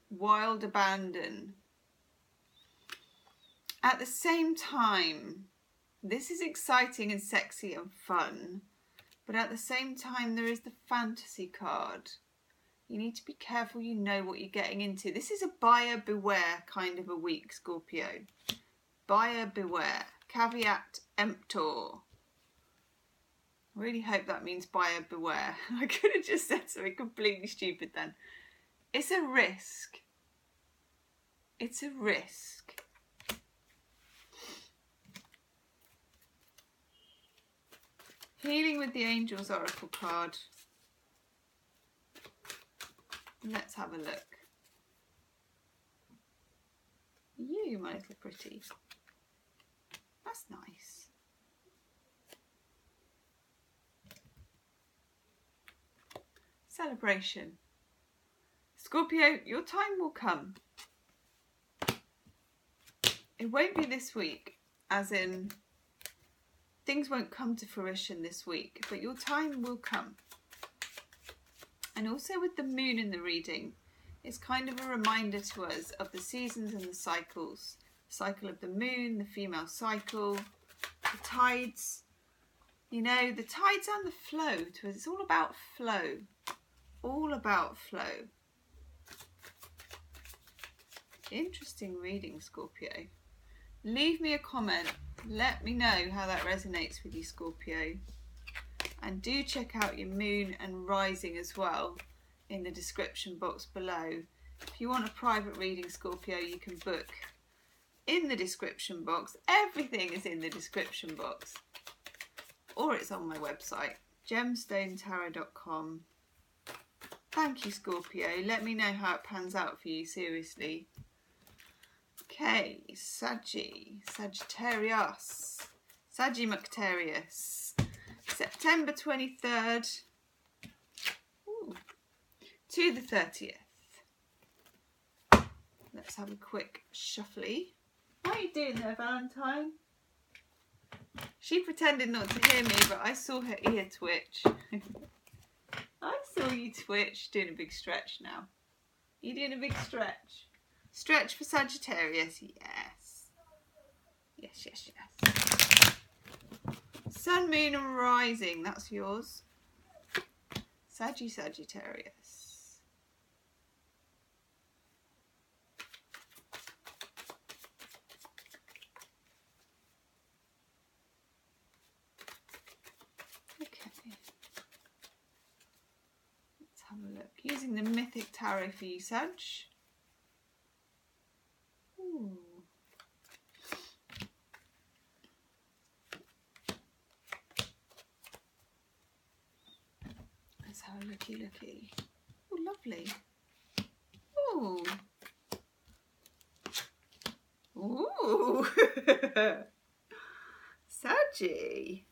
Wild abandon. At the same time, this is exciting and sexy and fun, but at the same time there is the fantasy card. You need to be careful you know what you're getting into. This is a buyer beware kind of a week, Scorpio. Buyer beware. Caveat emptor. I really hope that means buyer beware. I could have just said something completely stupid then. It's a risk. It's a risk. Healing with the Angels Oracle card. Let's have a look. You, my little pretty. That's nice. Celebration. Scorpio, your time will come. It won't be this week, as in things won't come to fruition this week, but your time will come. And also with the moon in the reading, it's kind of a reminder to us of the seasons and the cycles. Cycle of the moon, the female cycle, the tides. You know, the tides and the flow to us. It's all about flow. All about flow. Interesting reading, Scorpio. Leave me a comment. Let me know how that resonates with you, Scorpio. And do check out your moon and rising as well in the description box below. If you want a private reading, Scorpio, you can book in the description box. Everything is in the description box. Or it's on my website, Gemstonetarot.com. Thank you, Scorpio. Let me know how it pans out for you, seriously. Okay, Sagittarius. Sagittarius. September 23rd to the 30th. Let's have a quick shuffly. What are you doing there, Valentine? She pretended not to hear me, but I saw her ear twitch. I saw you twitch. Doing a big stretch now. You doing a big stretch? Stretch for Sagittarius, yes. Yes, yes, yes. Sun, moon and rising, that's yours. Sagittarius. Okay. Let's have a look. Using the Mythic Tarot for you, Sag. Ooh. have a looky. Oh, lovely. Ooh. Ooh. Saggy.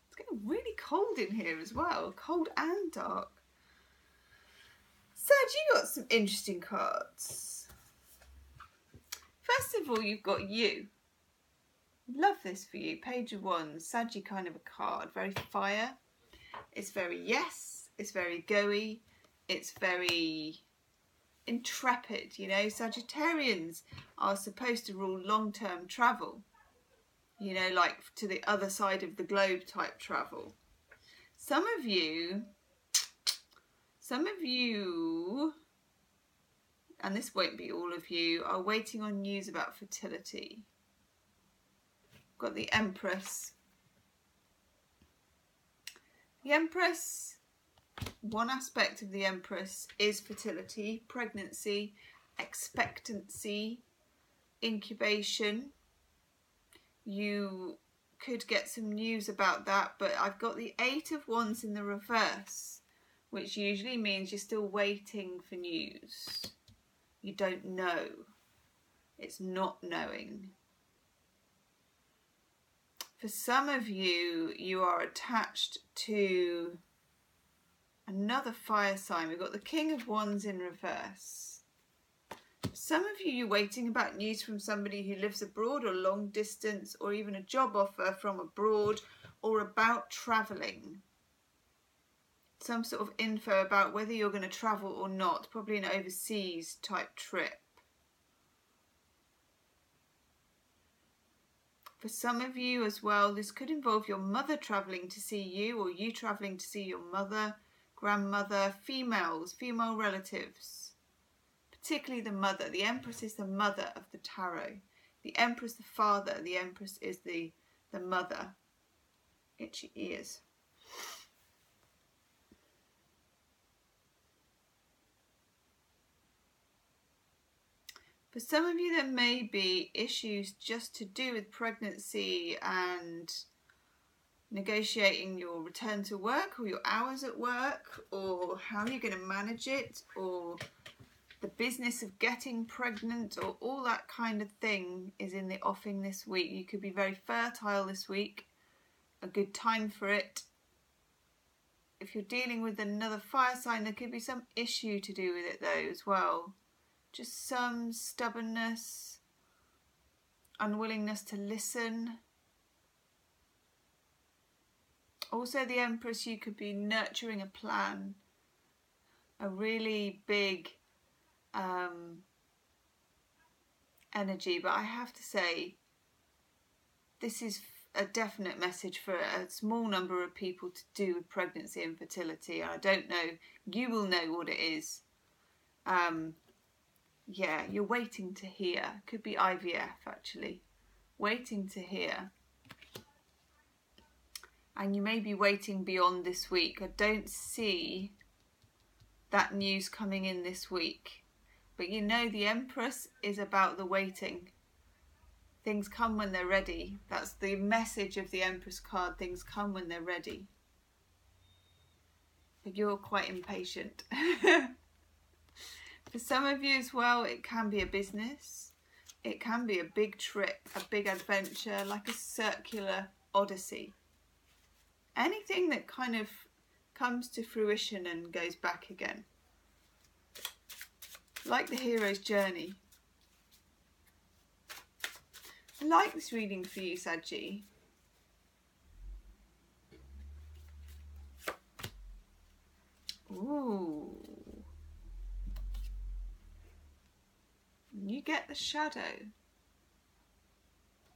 It's getting really cold in here as well. Cold and dark. Sag, you got some interesting cards. First of all, you've got you. Love this for you. Page of Wands. Saggy kind of a card. Very fire. It's very yes. It's very goey. It's very intrepid. You know, Sagittarians are supposed to rule long-term travel. You know, like to the other side of the globe type travel. Some of you, and this won't be all of you, are waiting on news about fertility. Got the Empress. The Empress, one aspect of the Empress is fertility, pregnancy, expectancy, incubation. You could get some news about that, but I've got the Eight of Wands in the reverse, which usually means you're still waiting for news. You don't know. It's not knowing. For some of you, you are attached to another fire sign. We've got the King of Wands in reverse. Some of you, you're waiting about news from somebody who lives abroad or long distance, or even a job offer from abroad, or about travelling. Some sort of info about whether you're going to travel or not, probably an overseas type trip. For some of you as well, this could involve your mother travelling to see you, or you travelling to see your mother, grandmother, females, female relatives. Particularly the mother. The Empress is the mother of the tarot. The Empress the father. The Empress is the mother. Itchy ears. For some of you, there may be issues just to do with pregnancy and negotiating your return to work, or your hours at work, or how you're going to manage it, or the business of getting pregnant, or all that kind of thing is in the offing this week. You could be very fertile this week, a good time for it. If you're dealing with another fire sign, there could be some issue to do with it though as well. Just some stubbornness, unwillingness to listen. Also the Empress, you could be nurturing a plan, a really big energy, but I have to say this is a definite message for a small number of people to do with pregnancy and fertility. I don't know, you will know what it is. Yeah, you're waiting to hear. Could be IVF actually, waiting to hear. And you may be waiting beyond this week. I don't see that news coming in this week. But you know, the Empress is about the waiting. Things come when they're ready. That's the message of the Empress card. Things come when they're ready. But you're quite impatient. For some of you as well, it can be a business. It can be a big trip, a big adventure, like a circular odyssey. Anything that kind of comes to fruition and goes back again. Like the hero's journey. I like this reading for you, Saggy. Ooh. You get the shadow.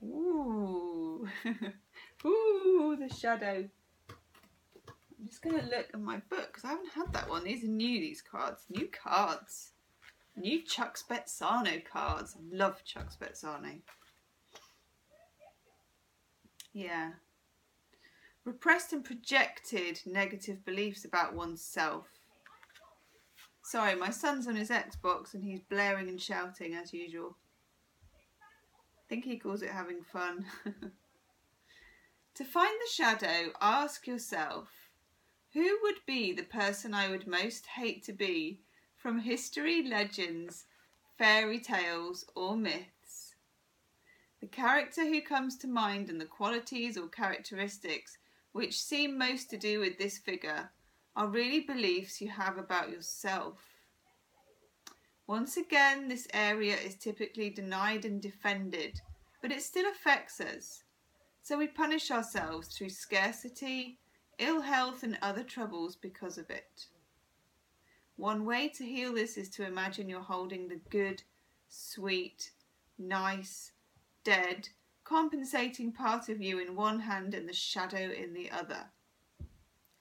Ooh. Ooh, the shadow. I'm just going to look at my book because I haven't had that one. These are new, these cards. New cards. New Chuck Spezzano cards. I love Chuck Spezzano. Yeah. Repressed and projected negative beliefs about oneself. Sorry, my son's on his Xbox and he's blaring and shouting as usual. I think he calls it having fun. To find the shadow, ask yourself, Who would be the person I would most hate to be from history, legends, fairy tales, or myths? The character who comes to mind and the qualities or characteristics which seem most to do with this figure are really beliefs you have about yourself. Once again, this area is typically denied and defended, but it still affects us. So we punish ourselves through scarcity, ill health, and other troubles because of it. One way to heal this is to imagine you're holding the good, sweet, nice, dead, compensating part of you in one hand and the shadow in the other.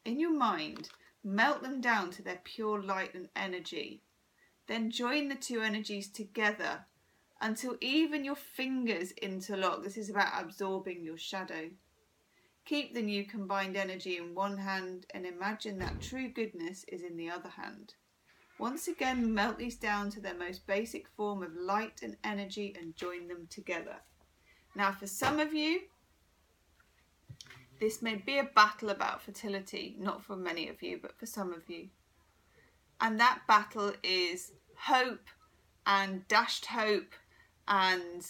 In your mind, melt them down to their pure light and energy. Then join the two energies together until even your fingers interlock. This is about absorbing your shadow. Keep the new combined energy in one hand and imagine that true goodness is in the other hand. Once again, melt these down to their most basic form of light and energy and join them together. Now, for some of you, this may be a battle about fertility, not for many of you, but for some of you. And that battle is hope and dashed hope and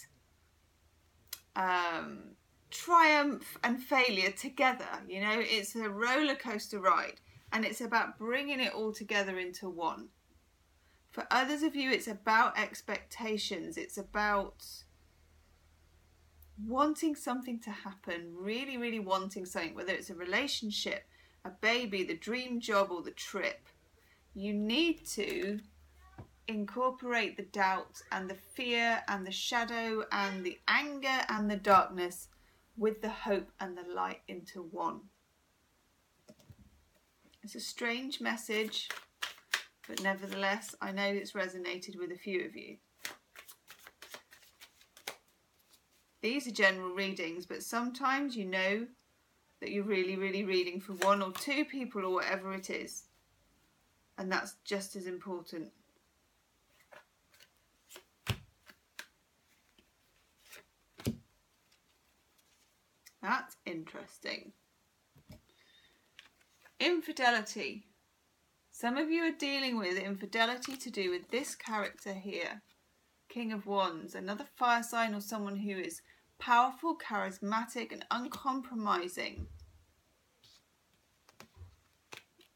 triumph and failure together. You know, it's a roller coaster ride and it's about bringing it all together into one. For others of you, it's about expectations. It's about wanting something to happen, really, really wanting something, whether it's a relationship, a baby, the dream job, or the trip. You need to incorporate the doubt and the fear and the shadow and the anger and the darkness with the hope and the light into one. It's a strange message, but nevertheless, I know it's resonated with a few of you. These are general readings, but sometimes you know that you're really, really reading for one or two people or whatever it is. And that's just as important. That's interesting. Infidelity. Some of you are dealing with infidelity to do with this character here. King of Wands, another fire sign or someone who is powerful, charismatic, and uncompromising.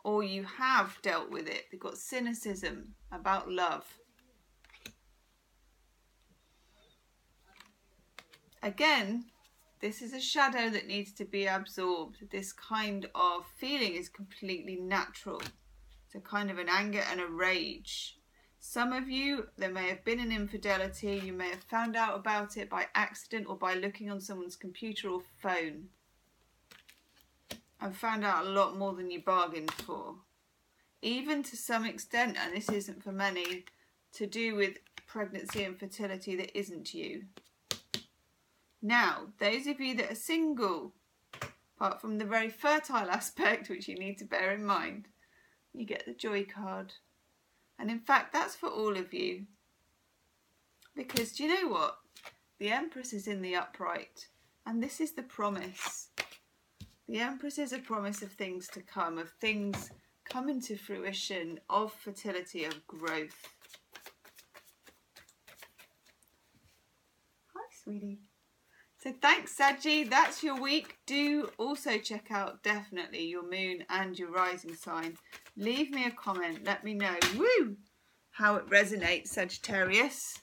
Or you have dealt with it. They've got cynicism about love. Again, this is a shadow that needs to be absorbed. This kind of feeling is completely natural. It's a kind of an anger and a rage. Some of you, there may have been an infidelity. You may have found out about it by accident or by looking on someone's computer or phone. And found out a lot more than you bargained for. Even to some extent, and this isn't for many, to do with pregnancy and fertility that isn't you. Now, those of you that are single, apart from the very fertile aspect, which you need to bear in mind, you get the joy card. And in fact, that's for all of you. Because do you know what? The Empress is in the upright. And this is the promise. The Empress is a promise of things to come, of things coming to fruition, of fertility, of growth. Hi, sweetie. So thanks, Saggy. That's your week. Do also check out definitely your moon and your rising sign. Leave me a comment. Let me know how it resonates, Sagittarius.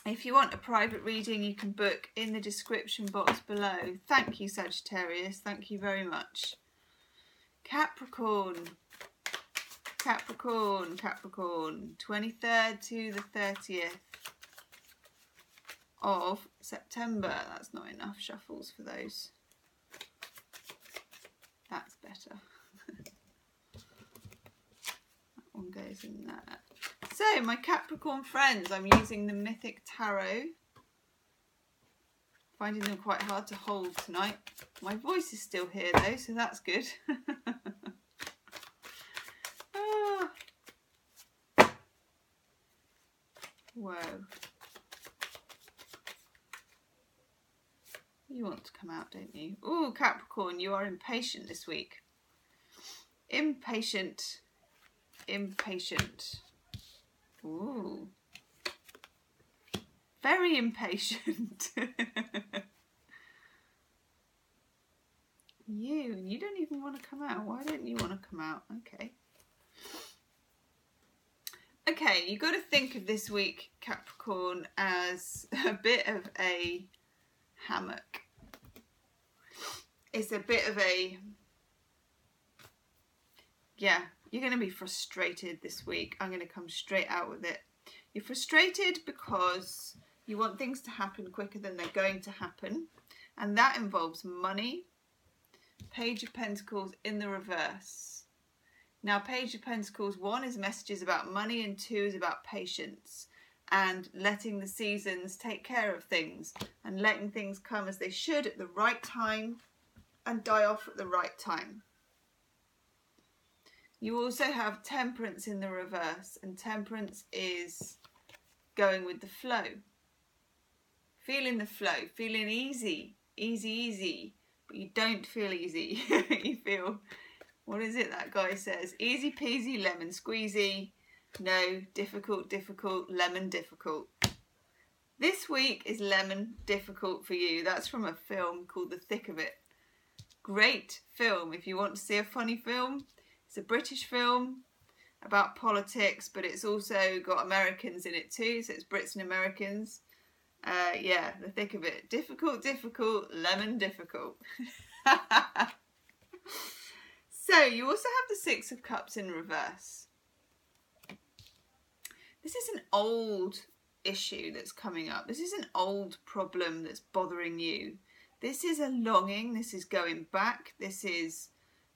If you want a private reading, you can book in the description box below. Thank you, Sagittarius. Thank you very much. Capricorn. Capricorn. 23rd to the 30th of September. That's not enough shuffles for those. That's better. That one goes in there. So, my Capricorn friends, I'm using the Mythic Tarot. Finding them quite hard to hold tonight. My voice is still here though, so that's good. Oh. Whoa. You want to come out, don't you? Oh, Capricorn, you are impatient this week. Impatient. Impatient. Ooh. Very impatient. You don't even want to come out. Why don't you want to come out? Okay. Okay, you've got to think of this week, Capricorn, as a bit of a hammock. It's a bit of a, yeah, you're going to be frustrated this week. I'm going to come straight out with it. You're frustrated because you want things to happen quicker than they're going to happen. And that involves money. Page of Pentacles in the reverse. Now, Page of Pentacles, 1 is messages about money and 2 is about patience and letting the seasons take care of things and letting things come as they should at the right time and die off at the right time. You also have Temperance in the reverse, and Temperance is going with the flow. Feeling the flow, feeling easy, easy, but you don't feel easy. You feel, what is it that guy says? Easy peasy, lemon squeezy. No, difficult, lemon difficult. This week is lemon difficult for you. That's from a film called The Thick of It. Great film if you want to see a funny film. It's a British film about politics, but it's also got Americans in it too, so it's Brits and Americans. Yeah, The Thick of It. Difficult, lemon difficult. So you also have the 6 of Cups in reverse. This is an old issue that's coming up. This is an old problem that's bothering you. This is a longing. This is going back. This is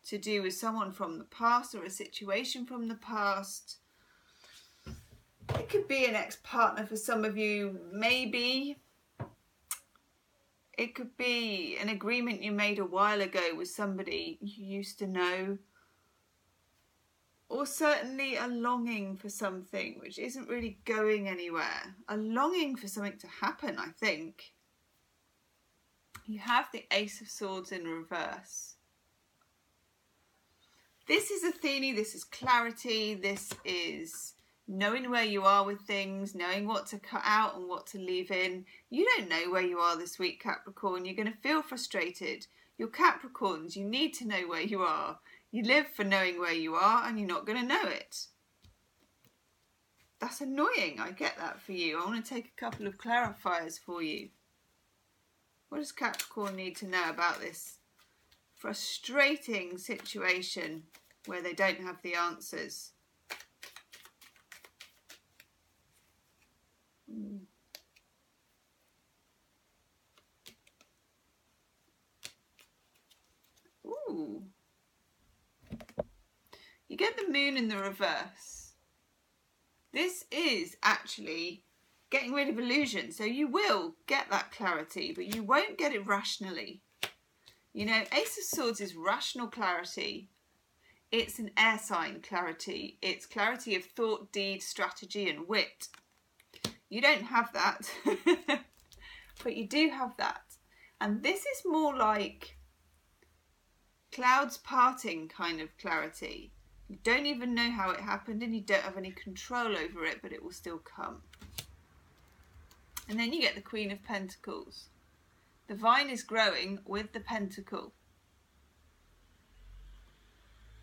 to do with someone from the past or a situation from the past. It could be an ex-partner for some of you, maybe. It could be an agreement you made a while ago with somebody you used to know. Or certainly a longing for something which isn't really going anywhere. A longing for something to happen, I think. You have the Ace of Swords in reverse. This is Athene, this is clarity, this is knowing where you are with things, knowing what to cut out and what to leave in. You don't know where you are this week, Capricorn. You're going to feel frustrated. You're Capricorns. You need to know where you are. You live for knowing where you are and you're not going to know it. That's annoying. I get that for you. I want to take a couple of clarifiers for you. What does Capricorn need to know about this frustrating situation where they don't have the answers? Ooh. You get the Moon in the reverse. This is actually getting rid of illusion. So you will get that clarity, but you won't get it rationally. You know, Ace of Swords is rational clarity. It's an air sign clarity. It's clarity of thought, deed, strategy, and wit. You don't have that, but you do have that. And this is more like clouds parting kind of clarity. You don't even know how it happened and you don't have any control over it, but it will still come. And then you get the Queen of Pentacles. The vine is growing with the pentacle.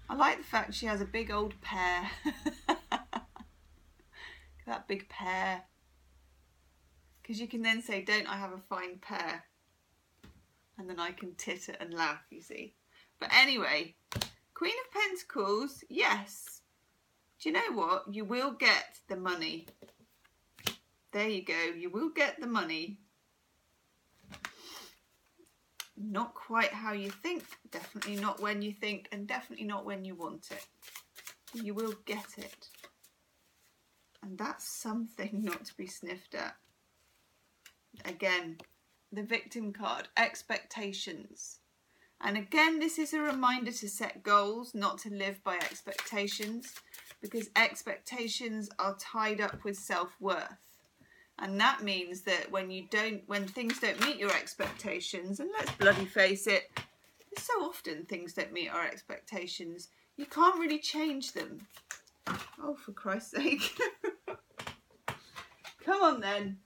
I like the fact she has a big old pear. That big pear. Because you can then say, don't I have a fine pear? And then I can titter and laugh, you see. But anyway, Queen of Pentacles, yes. Do you know what? You will get the money. There you go. You will get the money. Not quite how you think. Definitely not when you think. And definitely not when you want it. You will get it. And that's something not to be sniffed at. Again, the Victim card. Expectations. And again, this is a reminder to set goals, not to live by expectations, because expectations are tied up with self-worth. And that means that when things don't meet your expectations, and let's bloody face it, so often things don't meet our expectations, You can't really change them. Oh, for Christ's sake. Come on then.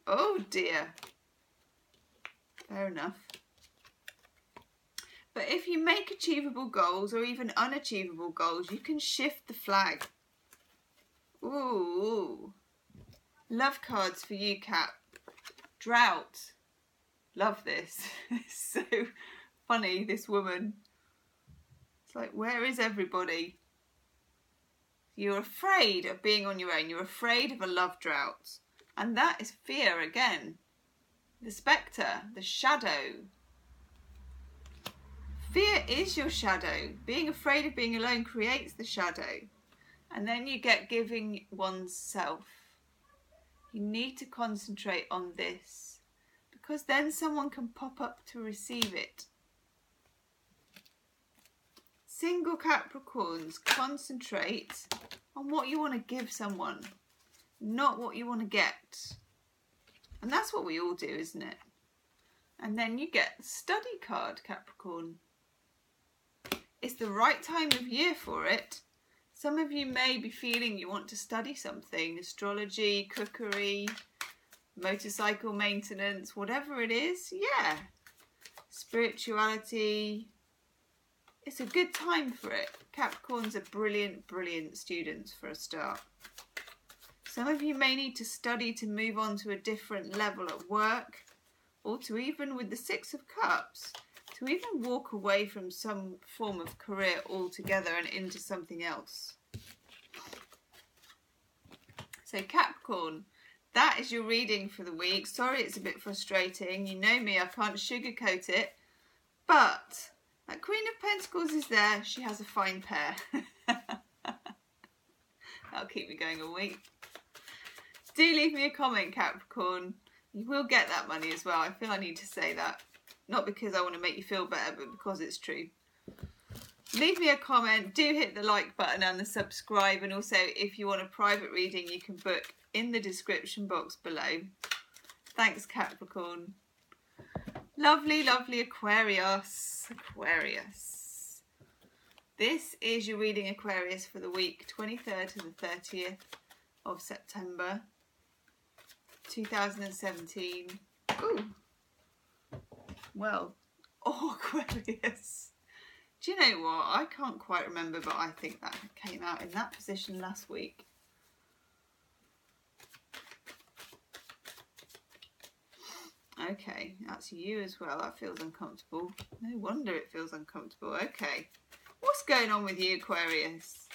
Oh dear. Fair enough. But if you make achievable goals or even unachievable goals, you can shift the flag. Ooh. Love cards for you, Cap. Drought. Love this. It's so funny, this woman. It's like, where is everybody? You're afraid of being on your own. You're afraid of a love drought. And that is fear again. The spectre, the shadow. Fear is your shadow. Being afraid of being alone creates the shadow. And then you get giving oneself. You need to concentrate on this, because then someone can pop up to receive it. Single Capricorns, concentrate on what you want to give someone, not what you want to get. And that's what we all do, isn't it? And then you get the study card, Capricorn. It's the right time of year for it. Some of you may be feeling you want to study something, astrology, cookery, motorcycle maintenance, whatever it is, yeah. Spirituality. It's a good time for it. Capricorns are brilliant, brilliant students for a start. Some of you may need to study to move on to a different level at work, or to even with the Six of Cups, to even walk away from some form of career altogether and into something else. So Capricorn, that is your reading for the week. Sorry it's a bit frustrating. You know me, I can't sugarcoat it. But that Queen of Pentacles is there. She has a fine pair. That'll keep me going a week. Do leave me a comment, Capricorn. You will get that money as well. I feel I need to say that. Not because I want to make you feel better, but because it's true. Leave me a comment. Do hit the like button and the subscribe. And also, if you want a private reading, you can book in the description box below. Thanks, Capricorn. Lovely, lovely Aquarius. Aquarius. This is your reading, Aquarius, for the week 23rd to the 30th of September 2017. Ooh. Well, oh, Aquarius. Do you know what? I can't quite remember, but I think that came out in that position last week. Okay, that's you as well. That feels uncomfortable. No wonder it feels uncomfortable. Okay. What's going on with you, Aquarius?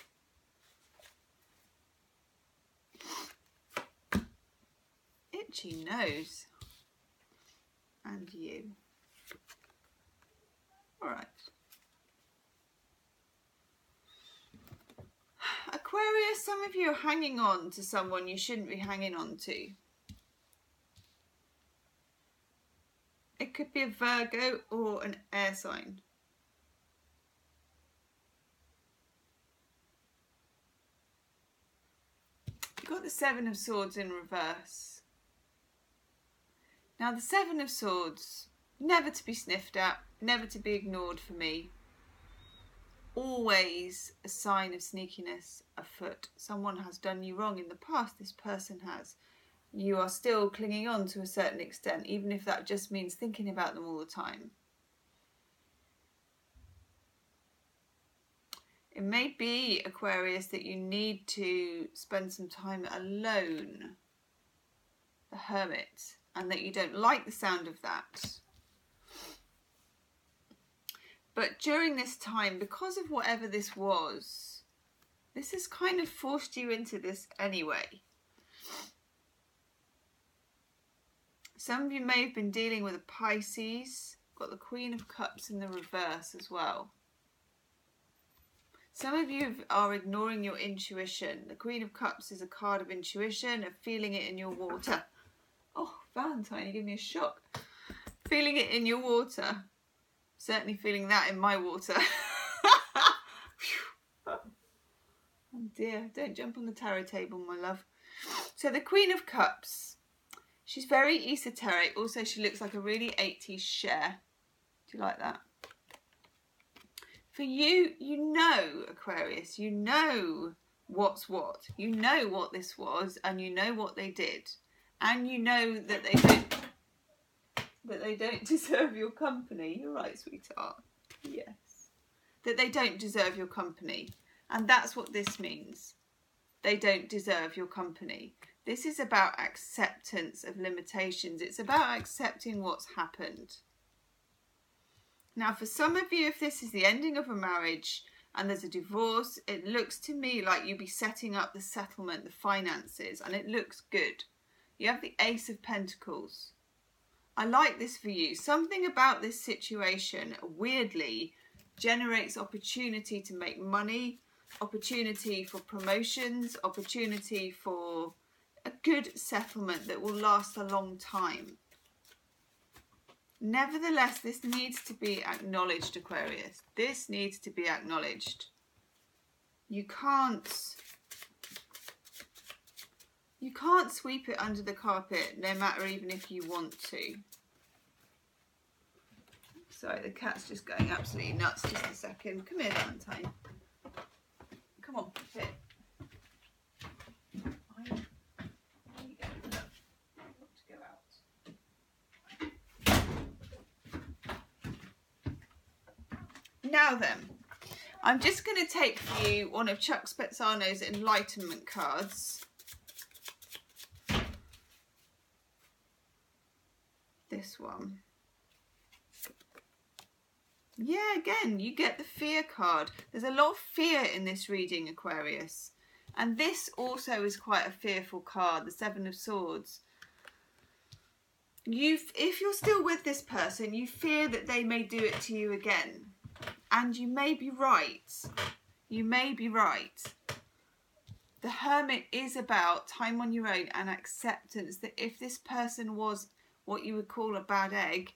Itchy nose. And you. Alright. Aquarius, some of you are hanging on to someone you shouldn't be hanging on to. It could be a Virgo or an air sign. You've got the Seven of Swords in reverse. Now the Seven of Swords, never to be sniffed at, never to be ignored for me. Always a sign of sneakiness afoot. Someone has done you wrong in the past, this person has. You are still clinging on to a certain extent, even if that just means thinking about them all the time. It may be, Aquarius, that you need to spend some time alone, the hermit, and that you don't like the sound of that. But during this time, because of whatever this was, this has kind of forced you into this anyway. Some of you may have been dealing with a Pisces. Got the Queen of Cups in the reverse as well. Some of you are ignoring your intuition. The Queen of Cups is a card of intuition, of feeling it in your water. Oh, Valentine, you gave me a shock. Feeling it in your water. Certainly feeling that in my water. Oh dear, don't jump on the tarot table, my love. So the Queen of Cups. She's very esoteric. Also, she looks like a really 80s Cher. Do you like that? For you, you know, Aquarius, you know what's what. You know what this was, and you know what they did. And you know that they don't deserve your company. You're right, sweetheart. Yes. That they don't deserve your company. And that's what this means. They don't deserve your company. This is about acceptance of limitations. It's about accepting what's happened. Now, for some of you, if this is the ending of a marriage and there's a divorce, it looks to me like you'll be setting up the settlement, the finances, and it looks good. You have the Ace of Pentacles. I like this for you. Something about this situation, weirdly, generates opportunity to make money, opportunity for promotions, opportunity for a good settlement that will last a long time. Nevertheless, this needs to be acknowledged, Aquarius. This needs to be acknowledged. You can't sweep it under the carpet, no matter even if you want to. Sorry, the cat's just going absolutely nuts. Just a second. Come here, Valentine. Come on, sit. Now then, I'm just going to take for you one of Chuck Spezzano's Enlightenment cards. This one. Yeah, again, you get the fear card. There's a lot of fear in this reading, Aquarius. And this also is quite a fearful card, the Seven of Swords. If you're still with this person, you fear that they may do it to you again. And you may be right. You may be right. The Hermit is about time on your own and acceptance that if this person was what you would call a bad egg,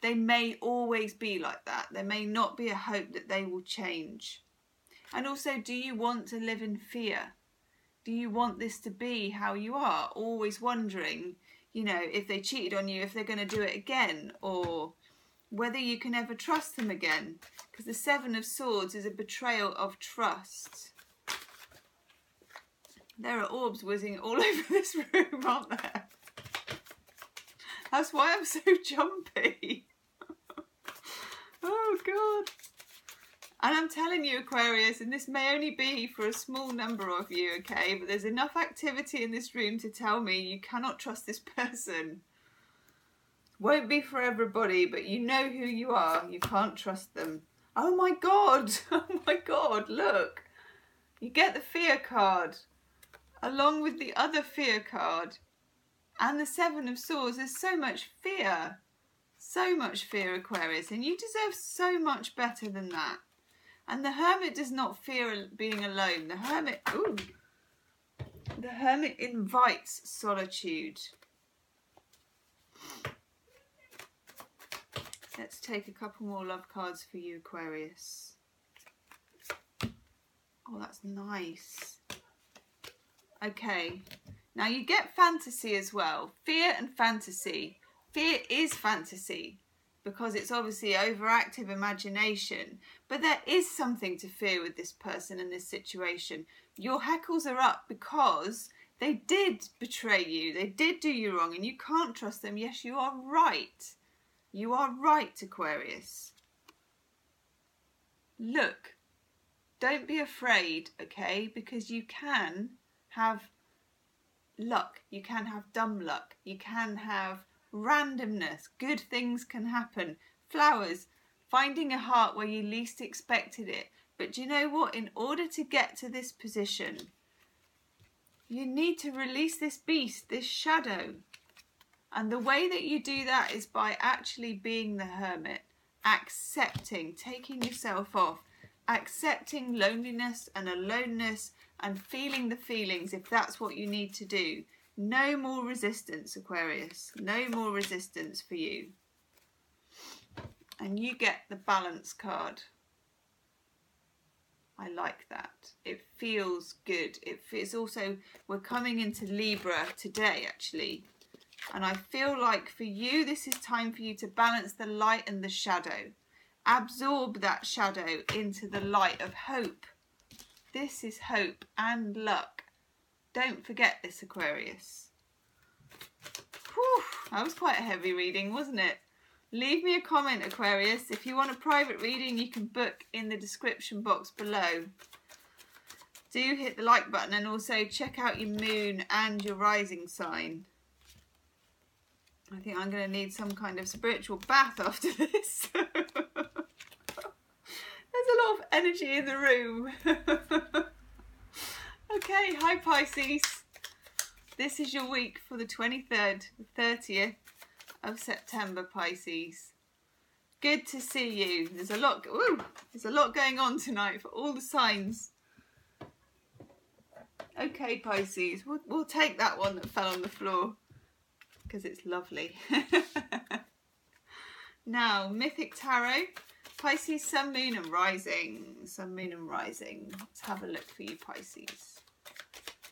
they may always be like that. There may not be a hope that they will change. And also, do you want to live in fear? Do you want this to be how you are? Always wondering, you know, if they cheated on you, if they're going to do it again, or whether you can ever trust them again. Because the Seven of Swords is a betrayal of trust. There are orbs whizzing all over this room, aren't there? That's why I'm so jumpy. Oh, God. And I'm telling you, Aquarius, and this may only be for a small number of you, okay? But there's enough activity in this room to tell me you cannot trust this person. Won't be for everybody, but you know who you are. You can't trust them. Oh my God. Oh my God. Look. You get the fear card along with the other fear card and the Seven of Swords. There's so much fear. So much fear, Aquarius. And you deserve so much better than that. And the Hermit does not fear being alone. The Hermit invites solitude. Let's take a couple more love cards for you, Aquarius. Oh, that's nice. Okay. Now you get fantasy as well. Fear and fantasy. Fear is fantasy because it's obviously overactive imagination. But there is something to fear with this person in this situation. Your hackles are up because they did betray you. They did do you wrong and you can't trust them. Yes, you are right. You are right, Aquarius. Look, don't be afraid, okay? Because you can have luck. You can have dumb luck. You can have randomness. Good things can happen. Flowers. Finding a heart where you least expected it. But do you know what? In order to get to this position, you need to release this beast, this shadow. And the way that you do that is by actually being the Hermit, accepting, taking yourself off, accepting loneliness and aloneness and feeling the feelings if that's what you need to do. No more resistance, Aquarius. No more resistance for you. And you get the Balance card. I like that. It feels good. It's also, we're coming into Libra today, actually. And I feel like for you, this is time for you to balance the light and the shadow. Absorb that shadow into the light of hope. This is hope and luck. Don't forget this, Aquarius. Whew, that was quite a heavy reading, wasn't it? Leave me a comment, Aquarius. If you want a private reading, you can book in the description box below. Do hit the like button and also check out your moon and your rising sign. I think I'm going to need some kind of spiritual bath after this. There's a lot of energy in the room. Okay, hi Pisces. This is your week for the 23rd, the 30th of September, Pisces. Good to see you. There's a lot going on tonight for all the signs. Okay, Pisces, we'll take that one that fell on the floor because it's lovely. Now, Mythic Tarot, Pisces, Sun, Moon and Rising. Sun, Moon and Rising. Let's have a look for you, Pisces.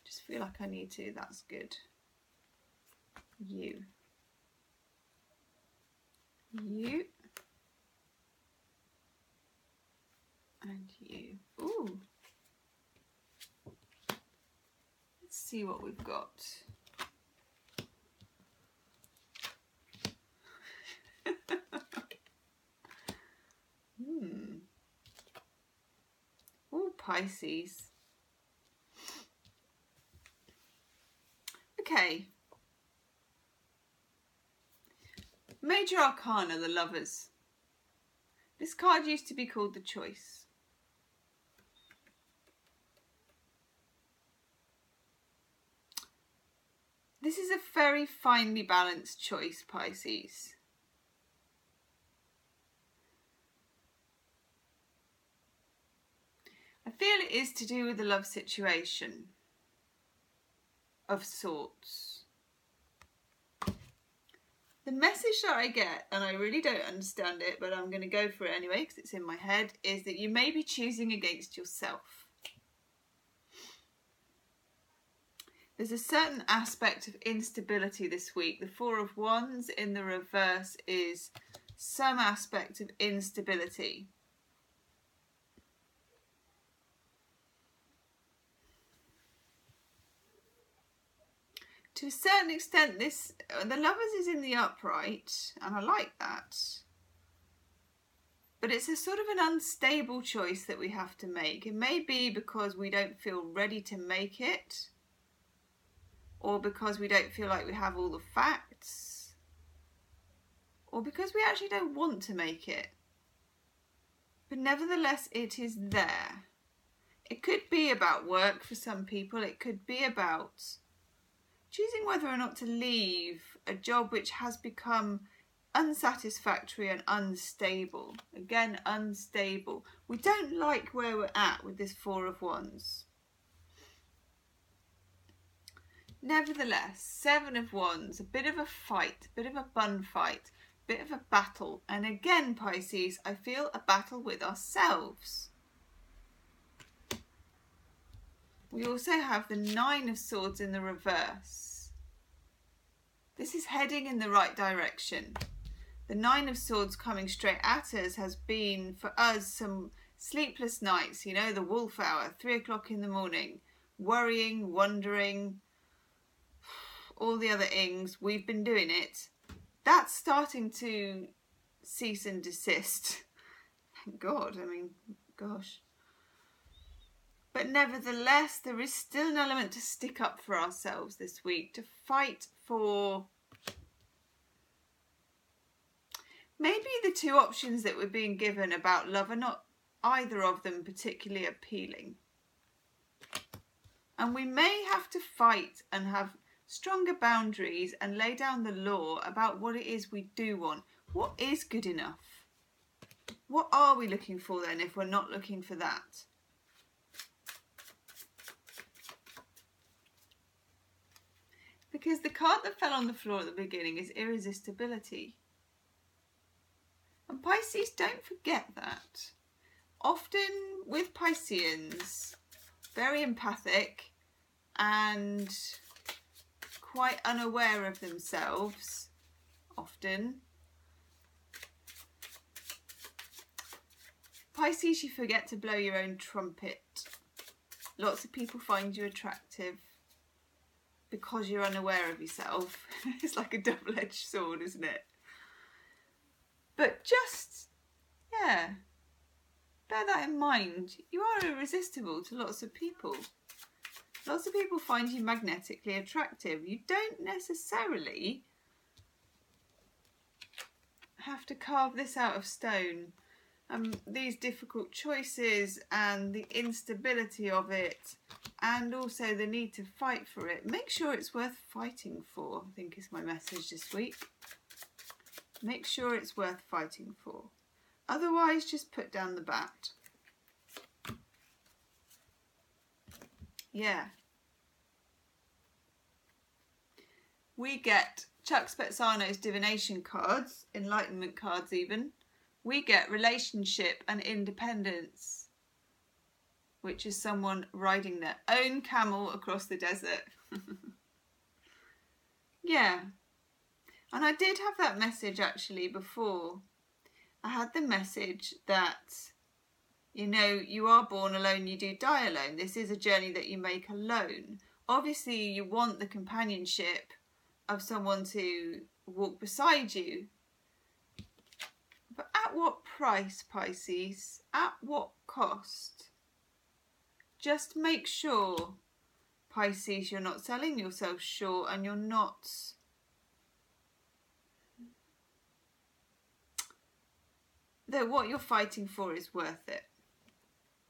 Just feel like I need to. That's good. You. You. And you. Ooh. Let's see what we've got. Oh, Pisces. Okay. Major Arcana, the Lovers. This card used to be called the Choice. This is a very finely balanced choice, Pisces. I feel it is to do with the love situation of sorts. The message that I get, and I really don't understand it, but I'm going to go for it anyway because it's in my head, is that you may be choosing against yourself. There's a certain aspect of instability this week. The Four of Wands in the reverse is some aspect of instability. To a certain extent, the Lovers is in the upright, and I like that. But it's a sort of an unstable choice that we have to make. It may be because we don't feel ready to make it, or because we don't feel like we have all the facts, or because we actually don't want to make it. But nevertheless, it is there. It could be about work for some people. It could be about choosing whether or not to leave a job which has become unsatisfactory and unstable. Again, unstable. We don't like where we're at with this Four of Wands. Nevertheless, Seven of Wands, a bit of a fight, a bit of a bun fight, a bit of a battle. And again, Pisces, I feel a battle with ourselves. We also have the Nine of Swords in the reverse. This is heading in the right direction. The Nine of Swords coming straight at us has been, for us, some sleepless nights, you know, the wolf hour, 3 o'clock in the morning, worrying, wondering, all the other ings. We've been doing it. That's starting to cease and desist. Thank God. I mean, gosh. But nevertheless, there is still an element to stick up for ourselves this week, to fight for maybe the two options that we're being given about love are not either of them particularly appealing. And we may have to fight and have stronger boundaries and lay down the law about what it is we do want. What is good enough? What are we looking for then if we're not looking for that? Because the card that fell on the floor at the beginning is irresistibility. And Pisces, don't forget that. Often with Pisceans, very empathic and quite unaware of themselves, often. Pisces, you forget to blow your own trumpet. Lots of people find you attractive because you're unaware of yourself. It's like a double-edged sword, isn't it? But just, yeah, bear that in mind. You are irresistible to lots of people. Lots of people find you magnetically attractive. You don't necessarily have to carve this out of stone. These difficult choices and the instability of it, and also the need to fight for it. Make sure it's worth fighting for, I think is my message this week. Make sure it's worth fighting for. Otherwise, just put down the bat. Yeah. We get Chuck Spezzano's divination cards, enlightenment cards even. We get relationship and independence, which is someone riding their own camel across the desert. Yeah. And I did have that message actually before. I had the message that, you know, you are born alone, you do die alone. This is a journey that you make alone. Obviously, you want the companionship of someone to walk beside you. But at what price, Pisces? At what cost? Just make sure, Pisces, you're not selling yourself short, and you're not that what you're fighting for is worth it.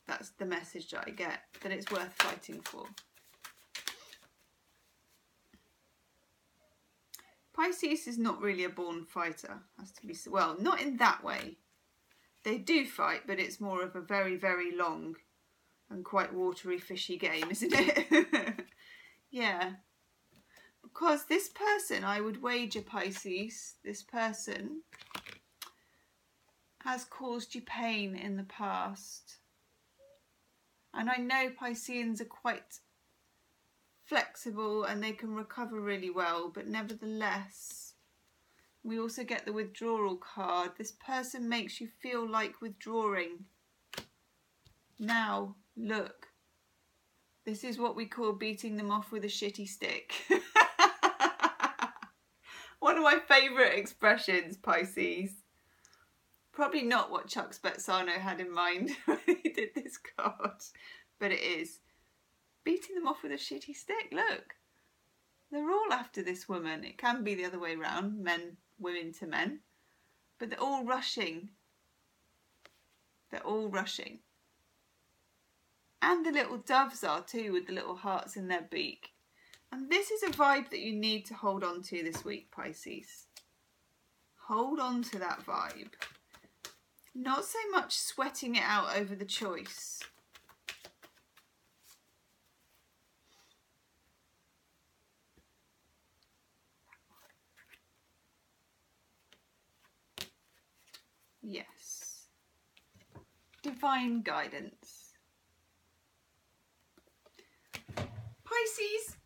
That's the message that I get, that it's worth fighting for. Pisces is not really a born fighter, has to be, well, not in that way. They do fight, but it's more of a very, very long and quite watery, fishy game, isn't it? Yeah. Because this person, I would wager, Pisces, this person has caused you pain in the past. And I know Pisceans are quite flexible and they can recover really well, but nevertheless, we also get the withdrawal card. This person makes you feel like withdrawing. Now, look, this is what we call beating them off with a shitty stick. One of my favourite expressions, Pisces. Probably not what Chuck Spezzano had in mind when he did this card, but it is. Beating them off with a shitty stick. Look, they're all after this woman. It can be the other way around, men, women to men, but they're all rushing. They're all rushing. And the little doves are too, with the little hearts in their beak. And this is a vibe that you need to hold on to this week, Pisces. Hold on to that vibe. Not so much sweating it out over the choice. Yes. Divine guidance. Pisces,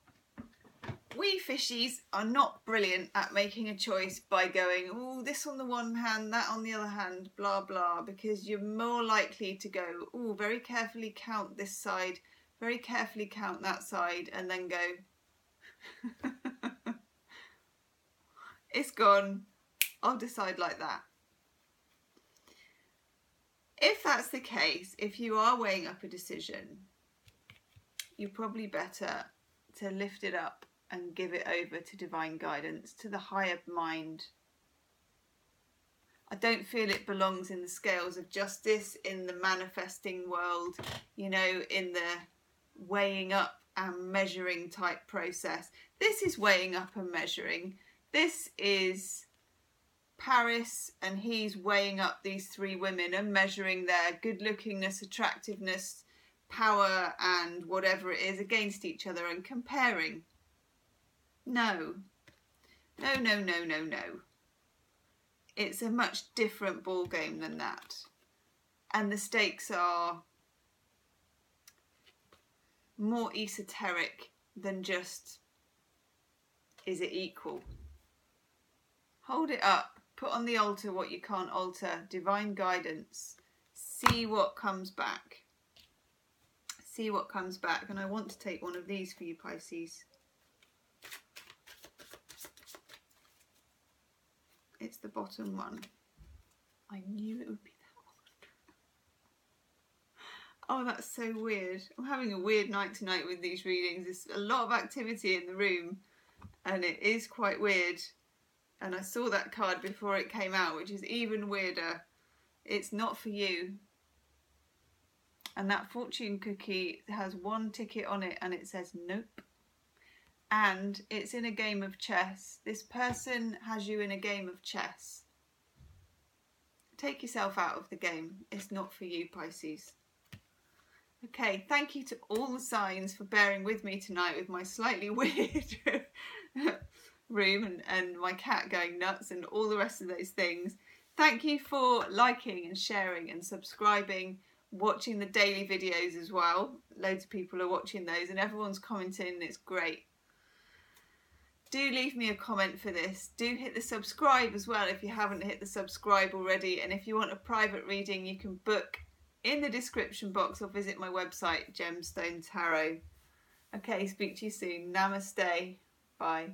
we fishies are not brilliant at making a choice by going, oh, this on the one hand, that on the other hand, blah, blah, because you're more likely to go, oh, very carefully count this side, very carefully count that side, and then go, it's gone, I'll decide like that. If that's the case, if you are weighing up a decision, you're probably better to lift it up and give it over to divine guidance, to the higher mind. I don't feel it belongs in the scales of justice, in the manifesting world, you know, in the weighing up and measuring type process. This is weighing up and measuring. This is Paris, and he's weighing up these three women and measuring their good lookingness, attractiveness, power and whatever it is against each other and comparing. No. No, no, no, no, no. It's a much different ball game than that. And the stakes are more esoteric than just, is it equal? Hold it up. Put on the altar what you can't alter. Divine guidance. see what comes back. See what comes back. And I want to take one of these for you, Pisces. It's the bottom one. I knew it would be that one. Oh, that's so weird. I'm having a weird night tonight with these readings. There's a lot of activity in the room and it is quite weird. And I saw that card before it came out, which is even weirder. It's not for you. And that fortune cookie has one ticket on it and it says nope. And it's in a game of chess. This person has you in a game of chess. Take yourself out of the game. It's not for you, Pisces. Okay, thank you to all the signs for bearing with me tonight with my slightly weird room and my cat going nuts and all the rest of those things. Thank you for liking and sharing and subscribing, watching the daily videos as well. Loads of people are watching those and everyone's commenting. It's great. Do leave me a comment for this. Do hit the subscribe as well if you haven't hit the subscribe already. And if you want a private reading, you can book in the description box or visit my website, Gemstonetarot. Okay, speak to you soon. Namaste. Bye.